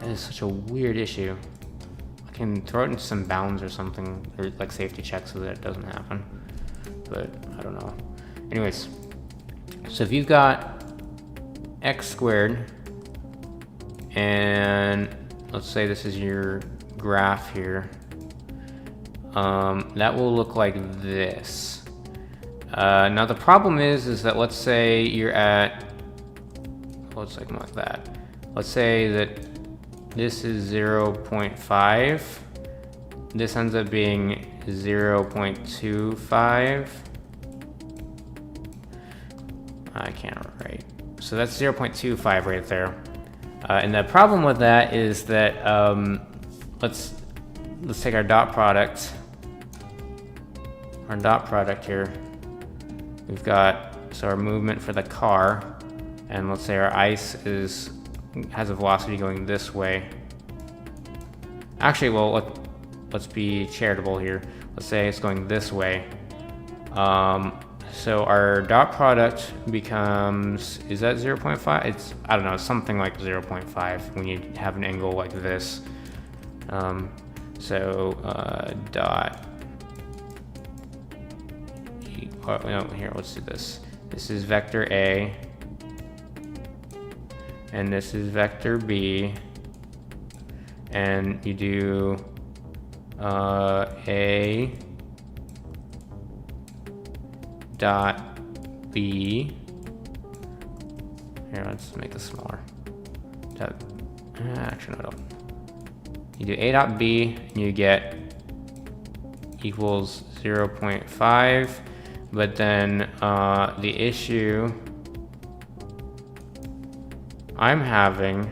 is such a weird issue. I can throw it into some bounds or something, or like safety checks so that it doesn't happen. But I don't know. Anyways, so if you've got x squared, and let's say this is your graph here, that will look like this. Now the problem is that let's say you're at, let's like that. Let's say that this is 0.5. This ends up being 0.25. I can't write. So that's 0.25 right there. And the problem with that is that let's take our dot product. Our dot product here. We've got our movement for the car, and let's say our ice has a velocity going this way. Actually, well, let's be charitable here. Let's say it's going this way. So our dot product becomes, is that 0.5? It's, I don't know, something like 0.5 when you have an angle like this. Dot, no, here, let's do this. This is vector A, and this is vector B, and you do A dot B. Here, let's make this smaller. Actually, no, don't. You do A dot B, and you get equals 0.5. But then the issue I'm having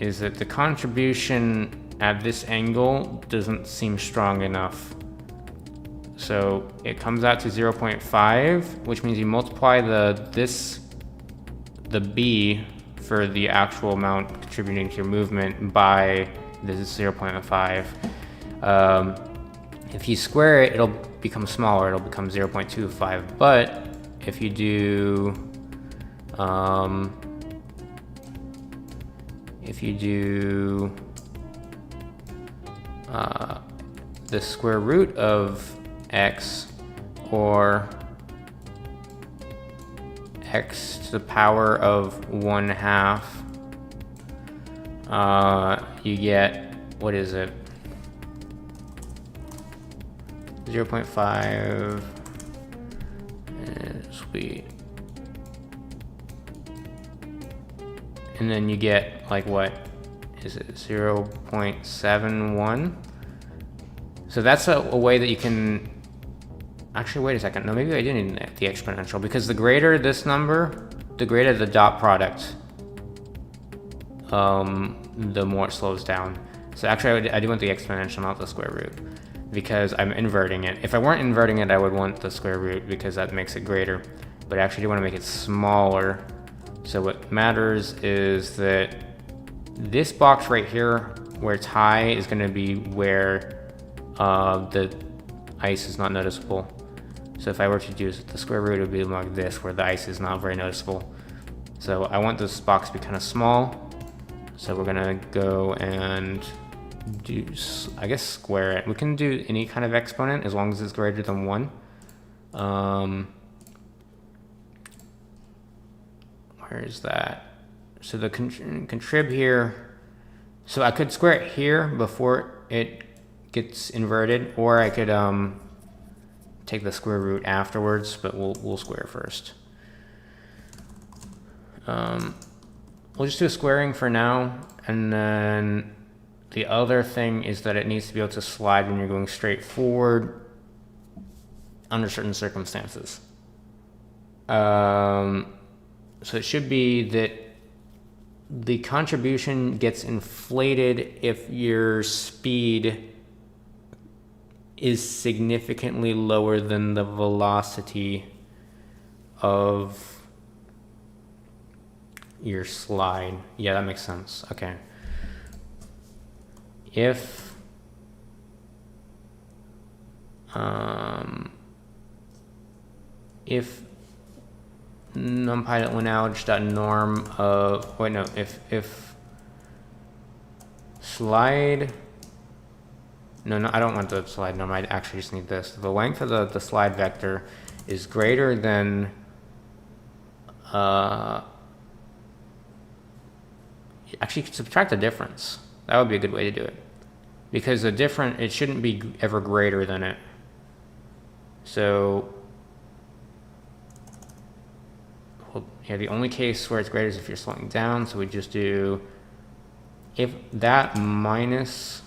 is that the contribution at this angle doesn't seem strong enough. So it comes out to 0.5, which means you multiply the B for the actual amount contributing to your movement by this 0.5. If you square it, it'll become smaller. It'll become 0.25. But if you do the square root of x, or x to the power of 1/2, you get, what is it? 0.5, sweet. And then you get, like, what is it, 0.71? So that's a way that you can, actually, wait a second, no, maybe I didn't need the exponential, because the greater this number, the greater the dot product, the more it slows down. So actually I do want the exponential, not the square root, because I'm inverting it. If I weren't inverting it, I would want the square root because that makes it greater, but I actually do want to make it smaller. So what matters is that this box right here, where it's high, is going to be where the ice is not noticeable. So if I were to do the square root, it would be like this, where the ice is not very noticeable. So I want this box to be kind of small. So we're gonna go and do, I guess, square it. We can do any kind of exponent as long as it's greater than 1. Where is that? So the contrib here, so I could square it here before it gets inverted, or I could take the square root afterwards, but we'll square first. We'll just do a squaring for now, and then the other thing is that it needs to be able to slide when you're going straight forward under certain circumstances. So it should be that the contribution gets inflated if your speed is significantly lower than the velocity of your slide. Yeah, that makes sense. Okay. If numpy.lineage.norm of, wait, no, if slide, no, I don't want the slide norm, I actually just need this. The length of the slide vector is greater than, actually subtract the difference. That would be a good way to do it. Because it shouldn't be ever greater than it. So, well, yeah, the only case where it's greater is if you're slowing down, so we just do, if that minus,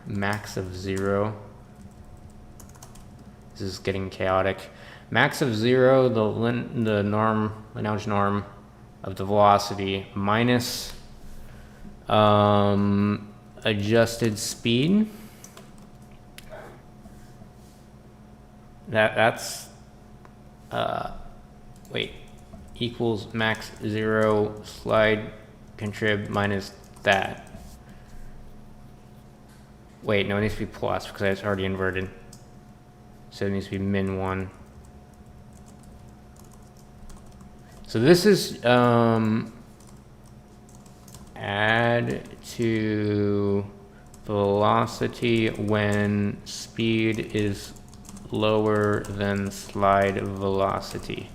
max of 0. This is getting chaotic. Max of 0, the Lineage norm of the velocity, minus adjusted speed. That's wait, equals max 0 slide contrib minus that. Wait, no, it needs to be plus because it's already inverted. So it needs to be min 1. So this is add to velocity when speed is lower than slide velocity.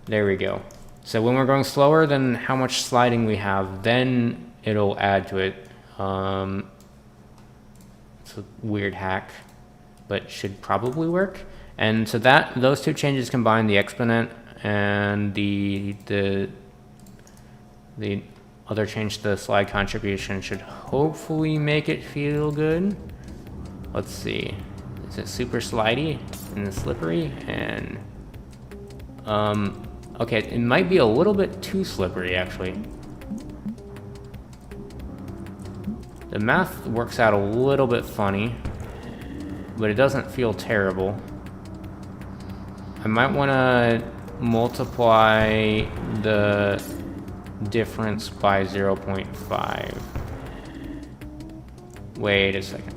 There we go. So when we're going slower than how much sliding we have, then it'll add to it. It's a weird hack, but should probably work. And so those two changes combine, the exponent and the other change, the slide contribution, should hopefully make it feel good. Let's see. Is it super slidey and slippery? And okay, it might be a little bit too slippery actually. The math works out a little bit funny, but it doesn't feel terrible. I might want to multiply the difference by 0.5. Wait a second.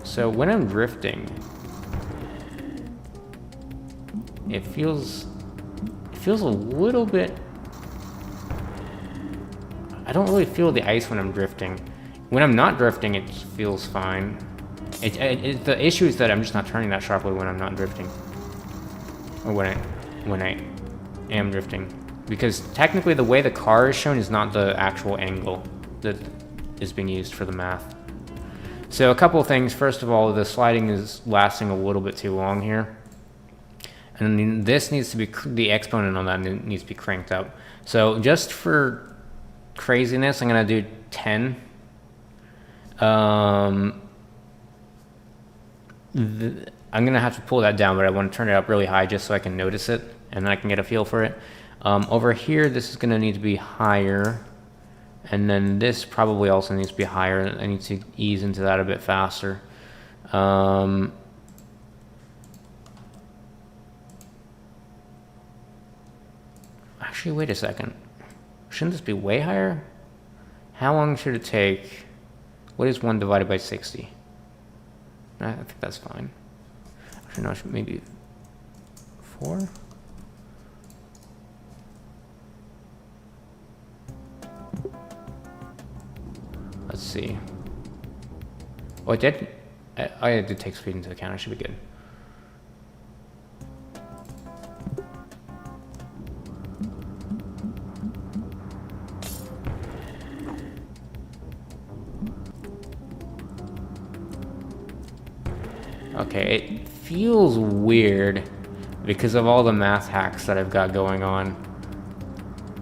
So when I'm drifting, it feels a little bit, I don't really feel the ice when I'm drifting. When I'm not drifting, it feels fine. The issue is that I'm just not turning that sharply when I'm not drifting. Or when I am drifting. Because technically the way the car is shown is not the actual angle that is being used for the math. So a couple of things. First of all, the sliding is lasting a little bit too long here. And this needs to be, the exponent on that needs to be cranked up. So just for craziness, I'm going to do 10. I'm going to have to pull that down, but I want to turn it up really high just so I can notice it, and then I can get a feel for it. Over here, this is going to need to be higher, and then this probably also needs to be higher. I need to ease into that a bit faster. Actually, wait a second. Shouldn't this be way higher? How long should it take? What is 1 divided by 60? I think that's fine. Actually, no, maybe 4? Let's see. Oh, it did? I did take speed into account. I should be good. Okay, it feels weird because of all the math hacks that I've got going on.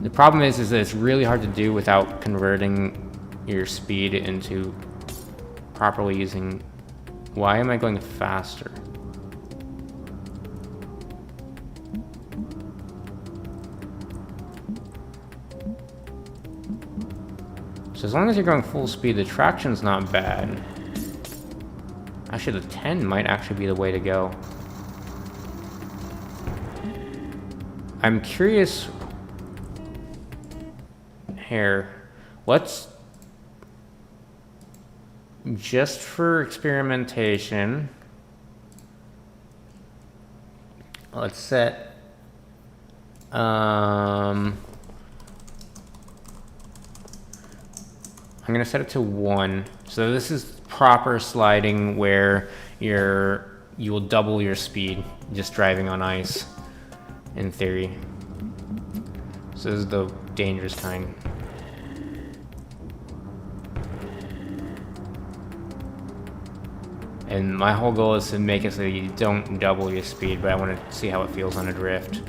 The problem is that it's really hard to do without converting your speed into properly using. Why am I going faster? So as long as you're going full speed, the traction's not bad. Actually, the 10 might actually be the way to go. I'm curious. Here, let's, just for experimentation, let's set, I'm gonna set it to 1. So this is proper sliding where you will double your speed just driving on ice, in theory. So this is the dangerous kind. And my whole goal is to make it so you don't double your speed, but I want to see how it feels on a drift.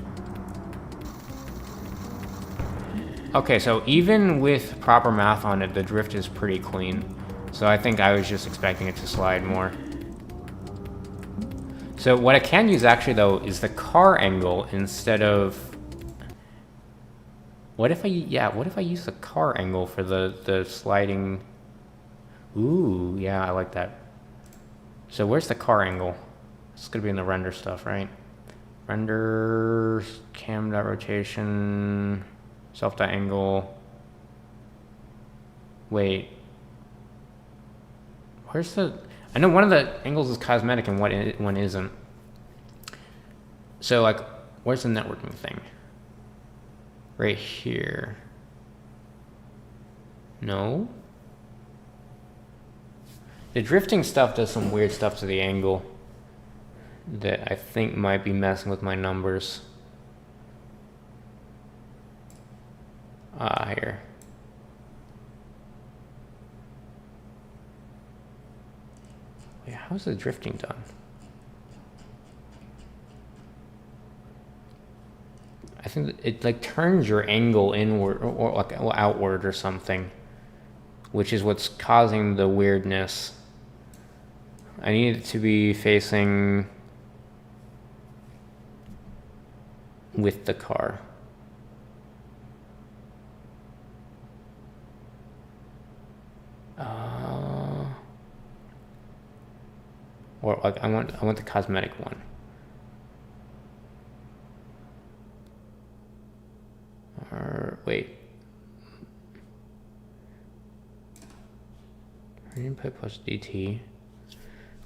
Okay, so even with proper math on it, the drift is pretty clean. So I think I was just expecting it to slide more. So what I can use actually though is the car angle instead of... What if I use the car angle for the sliding? Ooh, yeah, I like that. So where's the car angle? It's gonna be in the render stuff, right? Render, cam.rotation, self.angle. Wait. Where's the... I know one of the angles is cosmetic and one isn't. So like, where's the networking thing? Right here. No? The drifting stuff does some weird stuff to the angle that I think might be messing with my numbers. Here. Wait, how's the drifting done? I think it like turns your angle inward or like outward or something, which is what's causing the weirdness. I need it to be facing with the car. Or like I want the cosmetic one. Or wait. Input plus DT.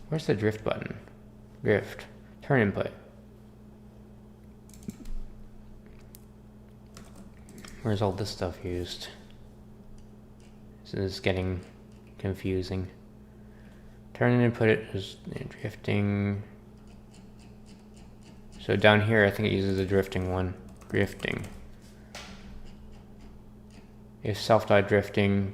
Where's the drift button? Drift. Turn input. Where's all this stuff used? This is getting confusing. Turn input it is drifting. So down here, I think it uses the drifting one. Drifting. If self.drifting,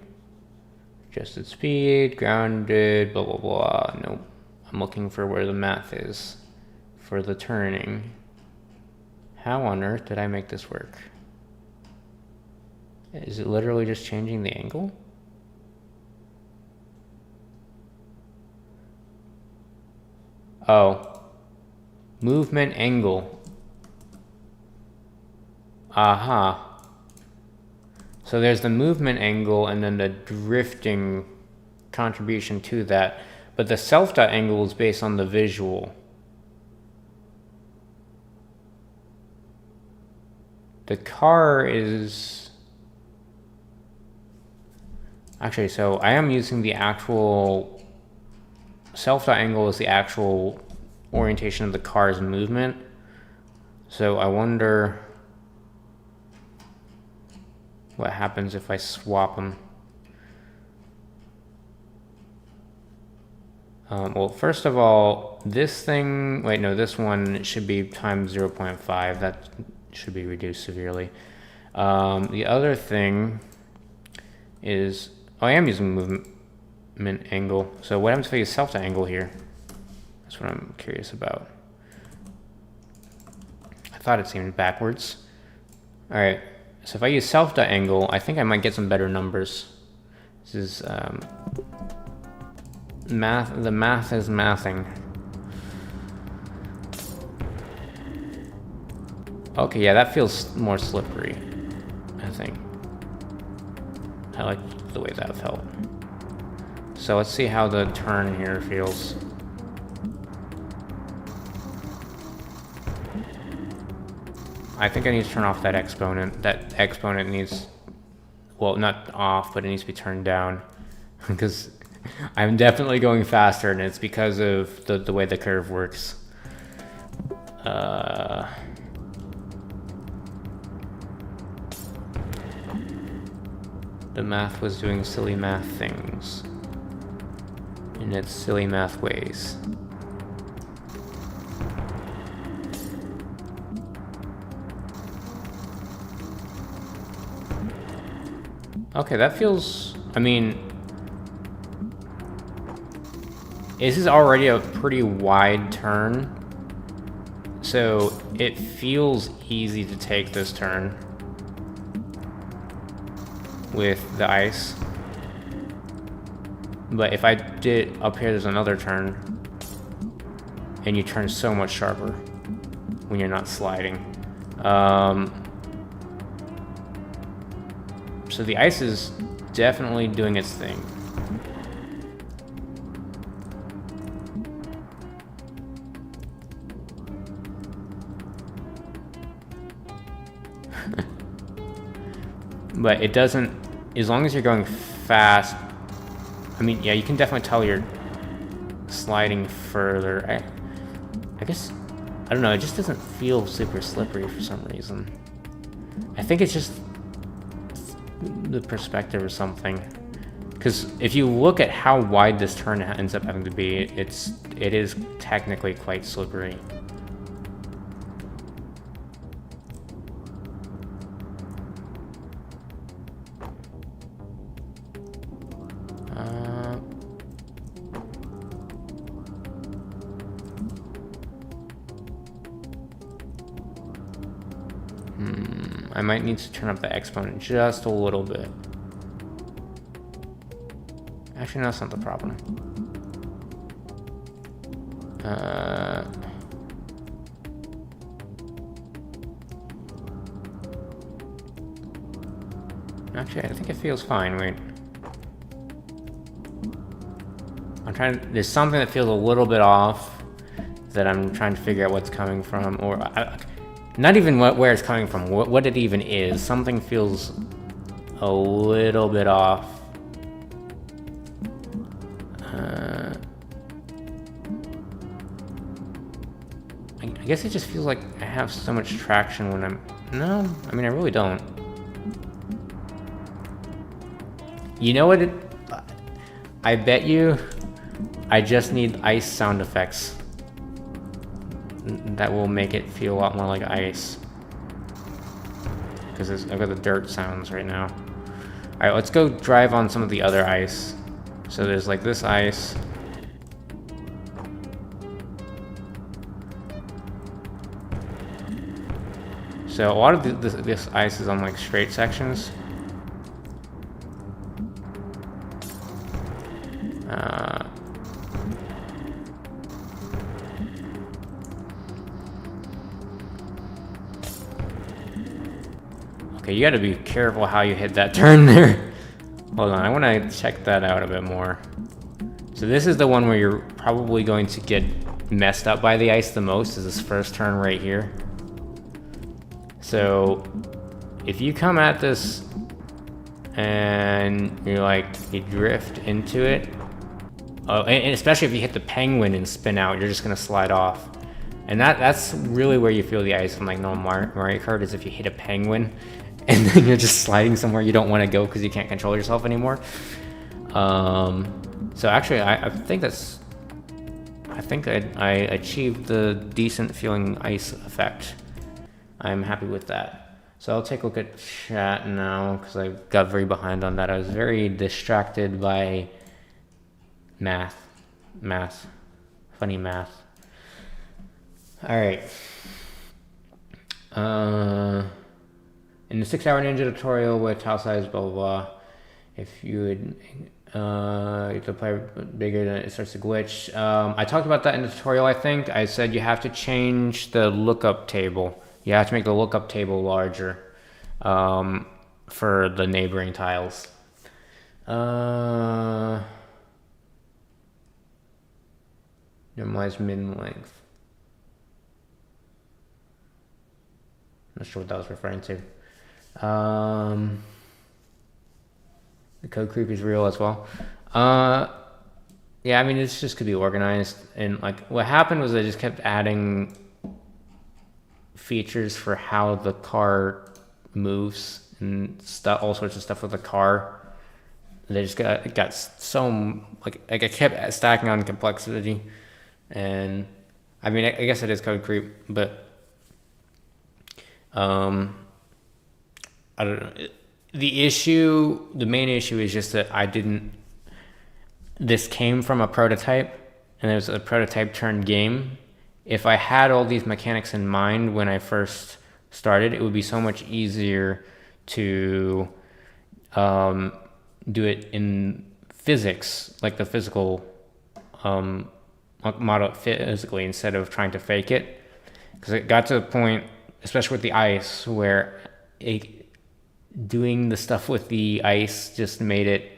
adjusted speed, grounded, blah, blah, blah. Nope. I'm looking for where the math is for the turning. How on earth did I make this work? Is it literally just changing the angle? Oh. Movement angle. Aha. So there's the movement angle and then the drifting contribution to that. But the self.angle is based on the visual. The car is... Actually, so I am using the actual... Self.angle is the actual orientation of the car's movement. So I wonder what happens if I swap them. Well, first of all, this thing, wait, no, this one should be times 0.5. That should be reduced severely. The other thing is, oh, I am using movement angle. So what happens if I use self-to-angle here? That's what I'm curious about. I thought it seemed backwards. All right, so if I use self.angle, I think I might get some better numbers. This is math. The math is mathing. Okay, yeah, that feels more slippery, I think. I like the way that felt. So let's see how the turn here feels. I think I need to turn off that exponent. That exponent needs, well, not off, but it needs to be turned down. Because I'm definitely going faster, and it's because of the way the curve works. The math was doing silly math things in its silly math ways. Okay, that feels, I mean, this is already a pretty wide turn, so it feels easy to take this turn with the ice. But if I did up here, there's another turn, and you turn so much sharper when you're not sliding. So the ice is definitely doing its thing. But it doesn't, as long as you're going fast, I mean, yeah, you can definitely tell you're sliding further. I guess, I don't know, it just doesn't feel super slippery for some reason. I think it's just the perspective or something. Because if you look at how wide this turn ends up having to be, it is technically quite slippery. I might need to turn up the exponent just a little bit. Actually, no, that's not the problem. Actually, I think it feels fine. Wait. There's something that feels a little bit off that I'm trying to figure out what's coming from, or not even where it's coming from, what it even is. Something feels a little bit off. I guess it just feels like I have so much traction when I'm... No, I mean, I really don't. You know what I bet you I just need ice sound effects. That will make it feel a lot more like ice. Because I've got the dirt sounds right now. Alright, let's go drive on some of the other ice. So there's like this ice. So a lot of this ice is on like straight sections. Okay, you gotta be careful how you hit that turn there. Hold on, I wanna check that out a bit more. So this is the one where you're probably going to get messed up by the ice the most, is this first turn right here. So if you come at this and you drift into it, and especially if you hit the penguin and spin out, you're just gonna slide off. And that's really where you feel the ice on like normal Mario Kart, is if you hit a penguin and then you're just sliding somewhere you don't want to go because you can't control yourself anymore. So actually, I think I achieved the decent feeling ice effect. I'm happy with that. So I'll take a look at chat now because I got very behind on that. I was very distracted by math, funny math. All right. In the 6-hour ninja tutorial with tile size, blah, blah, blah, if you would to play bigger, then it starts to glitch. I talked about that in the tutorial, I think. I said you have to change the lookup table. You have to make the lookup table larger for the neighboring tiles. Normalize min length. Not sure what that was referring to. The code creep is real as well. Yeah, I mean, this just could be organized. And like what happened was I just kept adding features for how the car moves and stuff, all sorts of stuff with the car. They just got so like I kept stacking on complexity, and I mean I guess it is code creep, but I don't know. The main issue is just that this came from a prototype, and it was a prototype turned game. If I had all these mechanics in mind when I first started, it would be so much easier to do it in physics, like the physical model it physically, instead of trying to fake it. Because it got to the point, especially with the ice, where doing the stuff with the ice just made it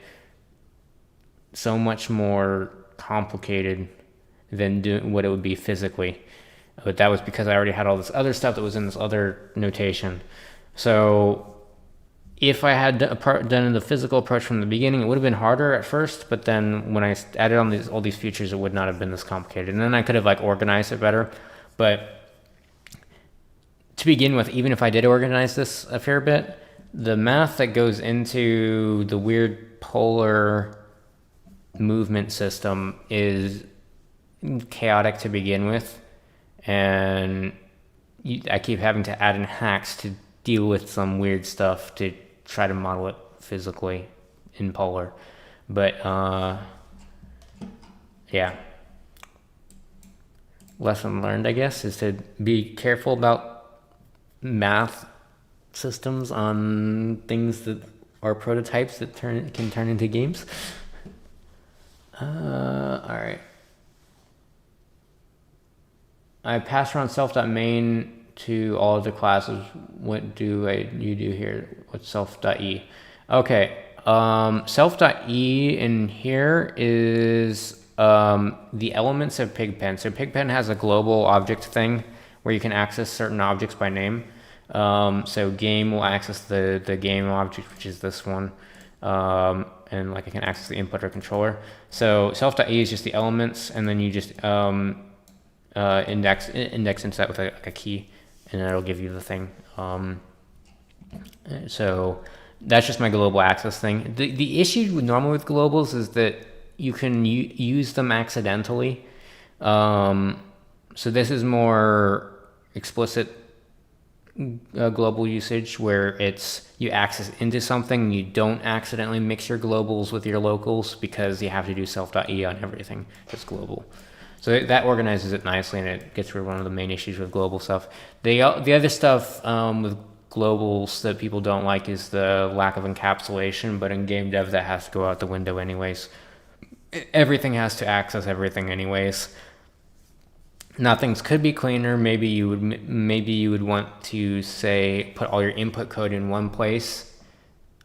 so much more complicated than doing what it would be physically. But that was because I already had all this other stuff that was in this other notation. So if I had done the physical approach from the beginning, it would have been harder at first, but then when I added on all these features, it would not have been this complicated. And then I could have like organized it better. But to begin with, even if I did organize this a fair bit, the math that goes into the weird polar movement system is chaotic to begin with, and I keep having to add in hacks to deal with some weird stuff to try to model it physically in polar. But yeah, lesson learned, I guess, is to be careful about math systems on things that are prototypes that can turn into games. All right. I passed around self.main to all of the classes. What do you do here? What's self.e? Okay. Self.e in here is the elements of Pigpen. So Pigpen has a global object thing where you can access certain objects by name. So game will access the game object, which is this one. And like I can access the input or controller. So self.e is just the elements, and then you just index into that with a key, and that'll give you the thing. So that's just my global access thing. The issue normally with globals is that you can use them accidentally. So this is more explicit global usage, where it's you access into something, you don't accidentally mix your globals with your locals, because you have to do self.e on everything that's global. So that organizes it nicely, and it gets rid of one of the main issues with global stuff. The other stuff with globals that people don't like is the lack of encapsulation, but in game dev that has to go out the window anyways. Everything has to access everything anyways. Now things could be cleaner. Maybe you would want to say put all your input code in one place,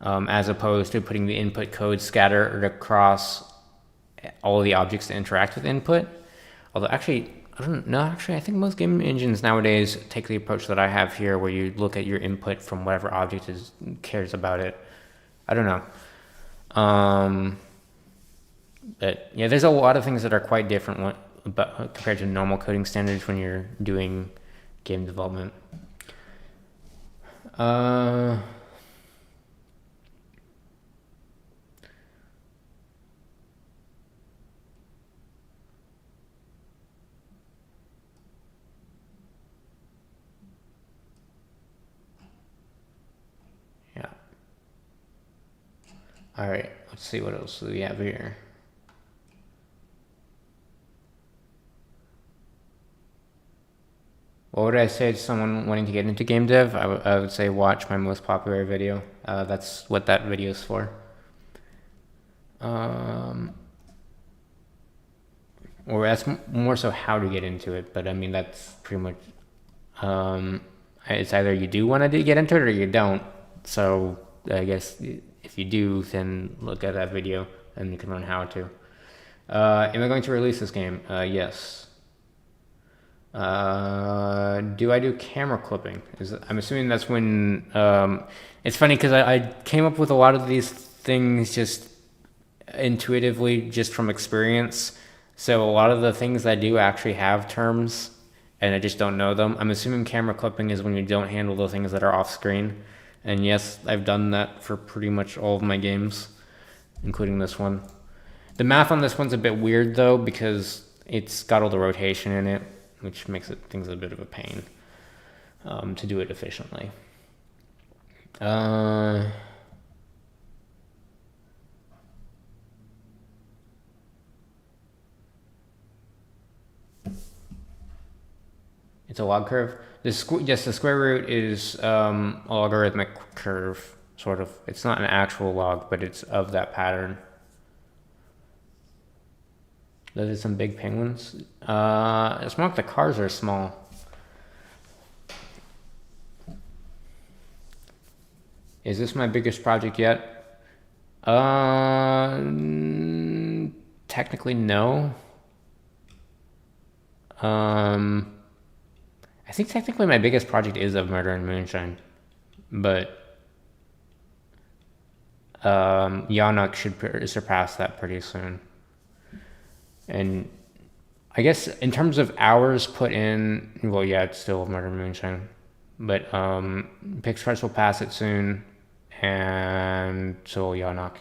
as opposed to putting the input code scattered across all of the objects that interact with input. Although actually, I don't know. Actually, I think most game engines nowadays take the approach that I have here, where you look at your input from whatever object cares about it. I don't know. But yeah, there's a lot of things that are quite different compared to normal coding standards when you're doing game development. Yeah. All right, let's see what else we have here. What would I say to someone wanting to get into game dev? I would say watch my most popular video. That's what that video is for. Or that's more so how to get into it, but I mean, that's pretty much, it's either you do want to get into it or you don't. So I guess if you do, then look at that video and you can learn how to. Am I going to release this game? Yes. Do I do camera clipping? I'm assuming that's when, it's funny because I came up with a lot of these things just intuitively, just from experience. So a lot of the things I do actually have terms and I just don't know them. I'm assuming camera clipping is when you don't handle the things that are off screen. And yes, I've done that for pretty much all of my games, including this one. The math on this one's a bit weird though, because it's got all the rotation in it, which makes things a bit of a pain to do it efficiently. It's a log curve. Yes, the square root is a logarithmic curve, sort of. It's not an actual log, but it's of that pattern. Those are some big penguins. It's more like the cars are small. Is this my biggest project yet? Technically, no. I think technically my biggest project is Of Murder and Moonshine, but Yawnoc should surpass that pretty soon. And I guess in terms of hours put in, well, yeah, it's still Of Murder and Moonshine, but Pixkartz will pass it soon, and so will Yawnoc.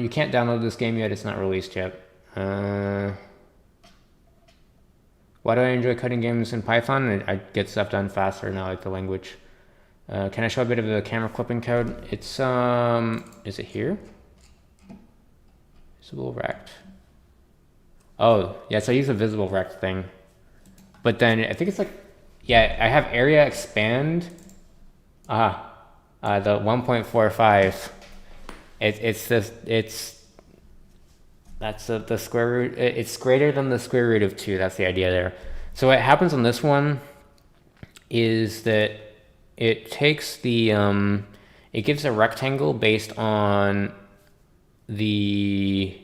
You can't download this game yet, it's not released yet. Why do I enjoy coding games in Python? I get stuff done faster and I like the language. Can I show a bit of the camera clipping code? It's, is it here? Visible rect. Oh, yeah, so I use the visible rect thing. But then I think it's like, yeah, I have area expand. The 1.45. That's the square root. It's greater than the square root of 2. That's the idea there. So what happens on this one is that it takes the, it gives a rectangle based on the,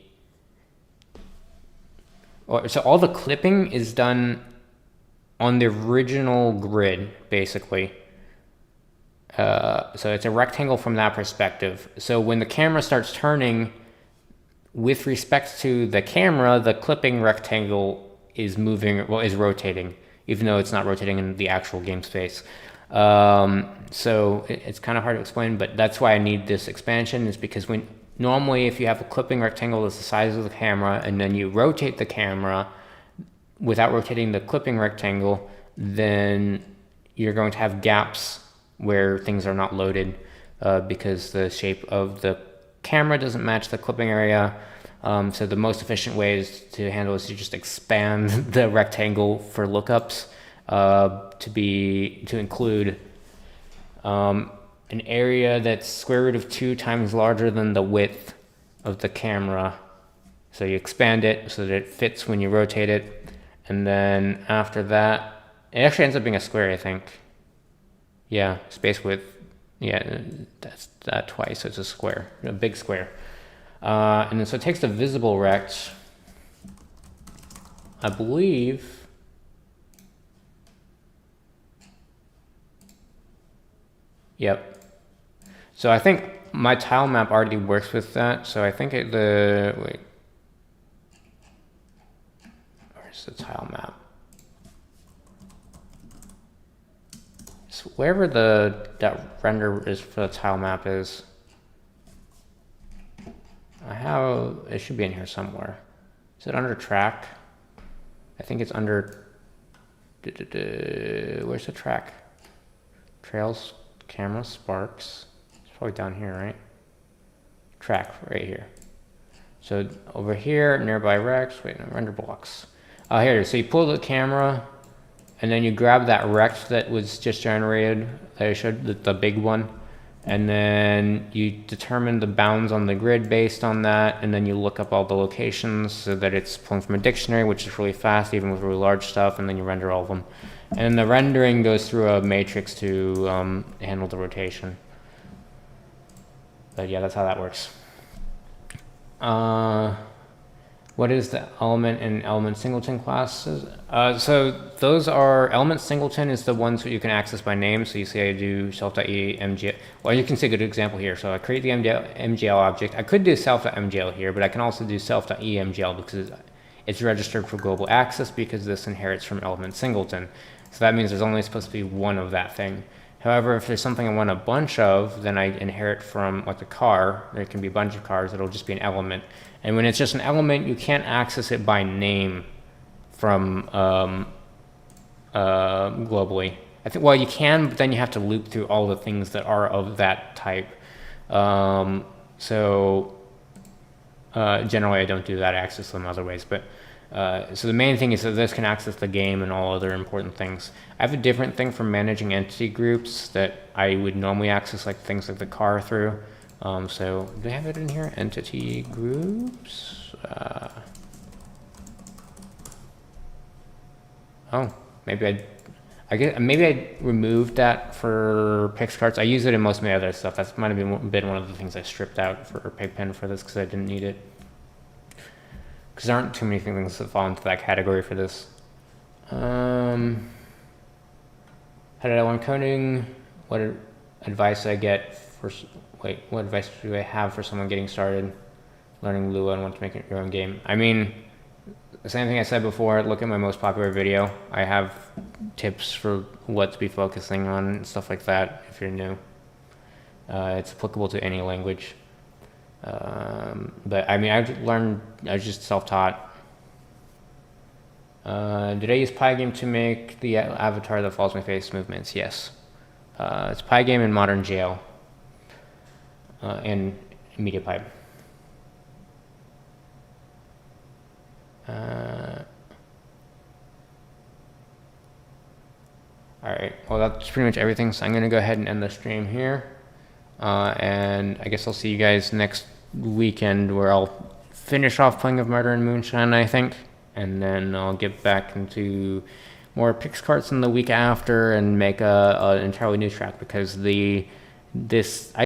so all the clipping is done on the original grid, basically. So it's a rectangle from that perspective. So when the camera starts turning, with respect to the camera, the clipping rectangle is moving, well, is rotating, even though it's not rotating in the actual game space. So it's kind of hard to explain, but that's why I need this expansion, is because normally if you have a clipping rectangle that's the size of the camera, and then you rotate the camera without rotating the clipping rectangle, then you're going to have gaps where things are not loaded because the shape of the camera doesn't match the clipping area. So the most efficient way to handle is to just expand the rectangle for lookups to include an area that's square root of 2 times larger than the width of the camera. So you expand it so that it fits when you rotate it, and then after that, it actually ends up being a square, I think. Yeah, space width. Yeah, that's that twice, so it's a square, a big square. And then so it takes the visible rect, I believe. Yep. So I think my tile map already works with that. So I think wait. Where's the tile map? So wherever that render is for the tile map is. It should be in here somewhere. Is it under track? I think it's under, where's the track? Trails, camera, sparks. It's probably down here, right? Track, right here. So over here, nearby rect, wait, no, render blocks. Here it is. So you pull the camera, and then you grab that rect that was just generated, that I showed, the big one. And then you determine the bounds on the grid based on that, and then you look up all the locations so that it's pulling from a dictionary, which is really fast, even with really large stuff, and then you render all of them. And the rendering goes through a matrix to handle the rotation. But yeah, that's how that works. What is the element and element singleton classes? So those are element singleton is the ones that you can access by name. So you say I do self.emgl. Well, you can see a good example here. So I create the MGL object. I could do self.mgl here, but I can also do self.emgl because it's registered for global access because this inherits from element singleton. So that means there's only supposed to be one of that thing. However, if there's something I want a bunch of, then I inherit from like a car. There can be a bunch of cars. It'll just be an element. And when it's just an element, you can't access it by name from globally. I think, well, you can, but then you have to loop through all the things that are of that type. Generally, I don't do that. I access them other ways. But so the main thing is that this can access the game and all other important things. I have a different thing for managing entity groups that I would normally access, like things like the car through. So do I have it in here? Entity groups. Oh, maybe maybe I removed that for Pixkartz. I use it in most of my other stuff. That might have been one of the things I stripped out for Pigpen for this because I didn't need it. Because there aren't too many things that fall into that category for this. How did I learn coding? What advice I get for... Wait, what advice do I have for someone getting started learning Lua and want to make your own game? I mean, the same thing I said before, look at my most popular video. I have tips for what to be focusing on and stuff like that if you're new. It's applicable to any language. But I mean, I was just self-taught. Did I use Pygame to make the avatar that follows my face movements? Yes. It's Pygame in Modern Jail. And MediaPipe. Alright, well that's pretty much everything, so I'm going to go ahead and end the stream here. And I guess I'll see you guys next weekend where I'll finish off playing of Murder and Moonshine, I think. And then I'll get back into more Pixkartz in the week after and make an entirely new track because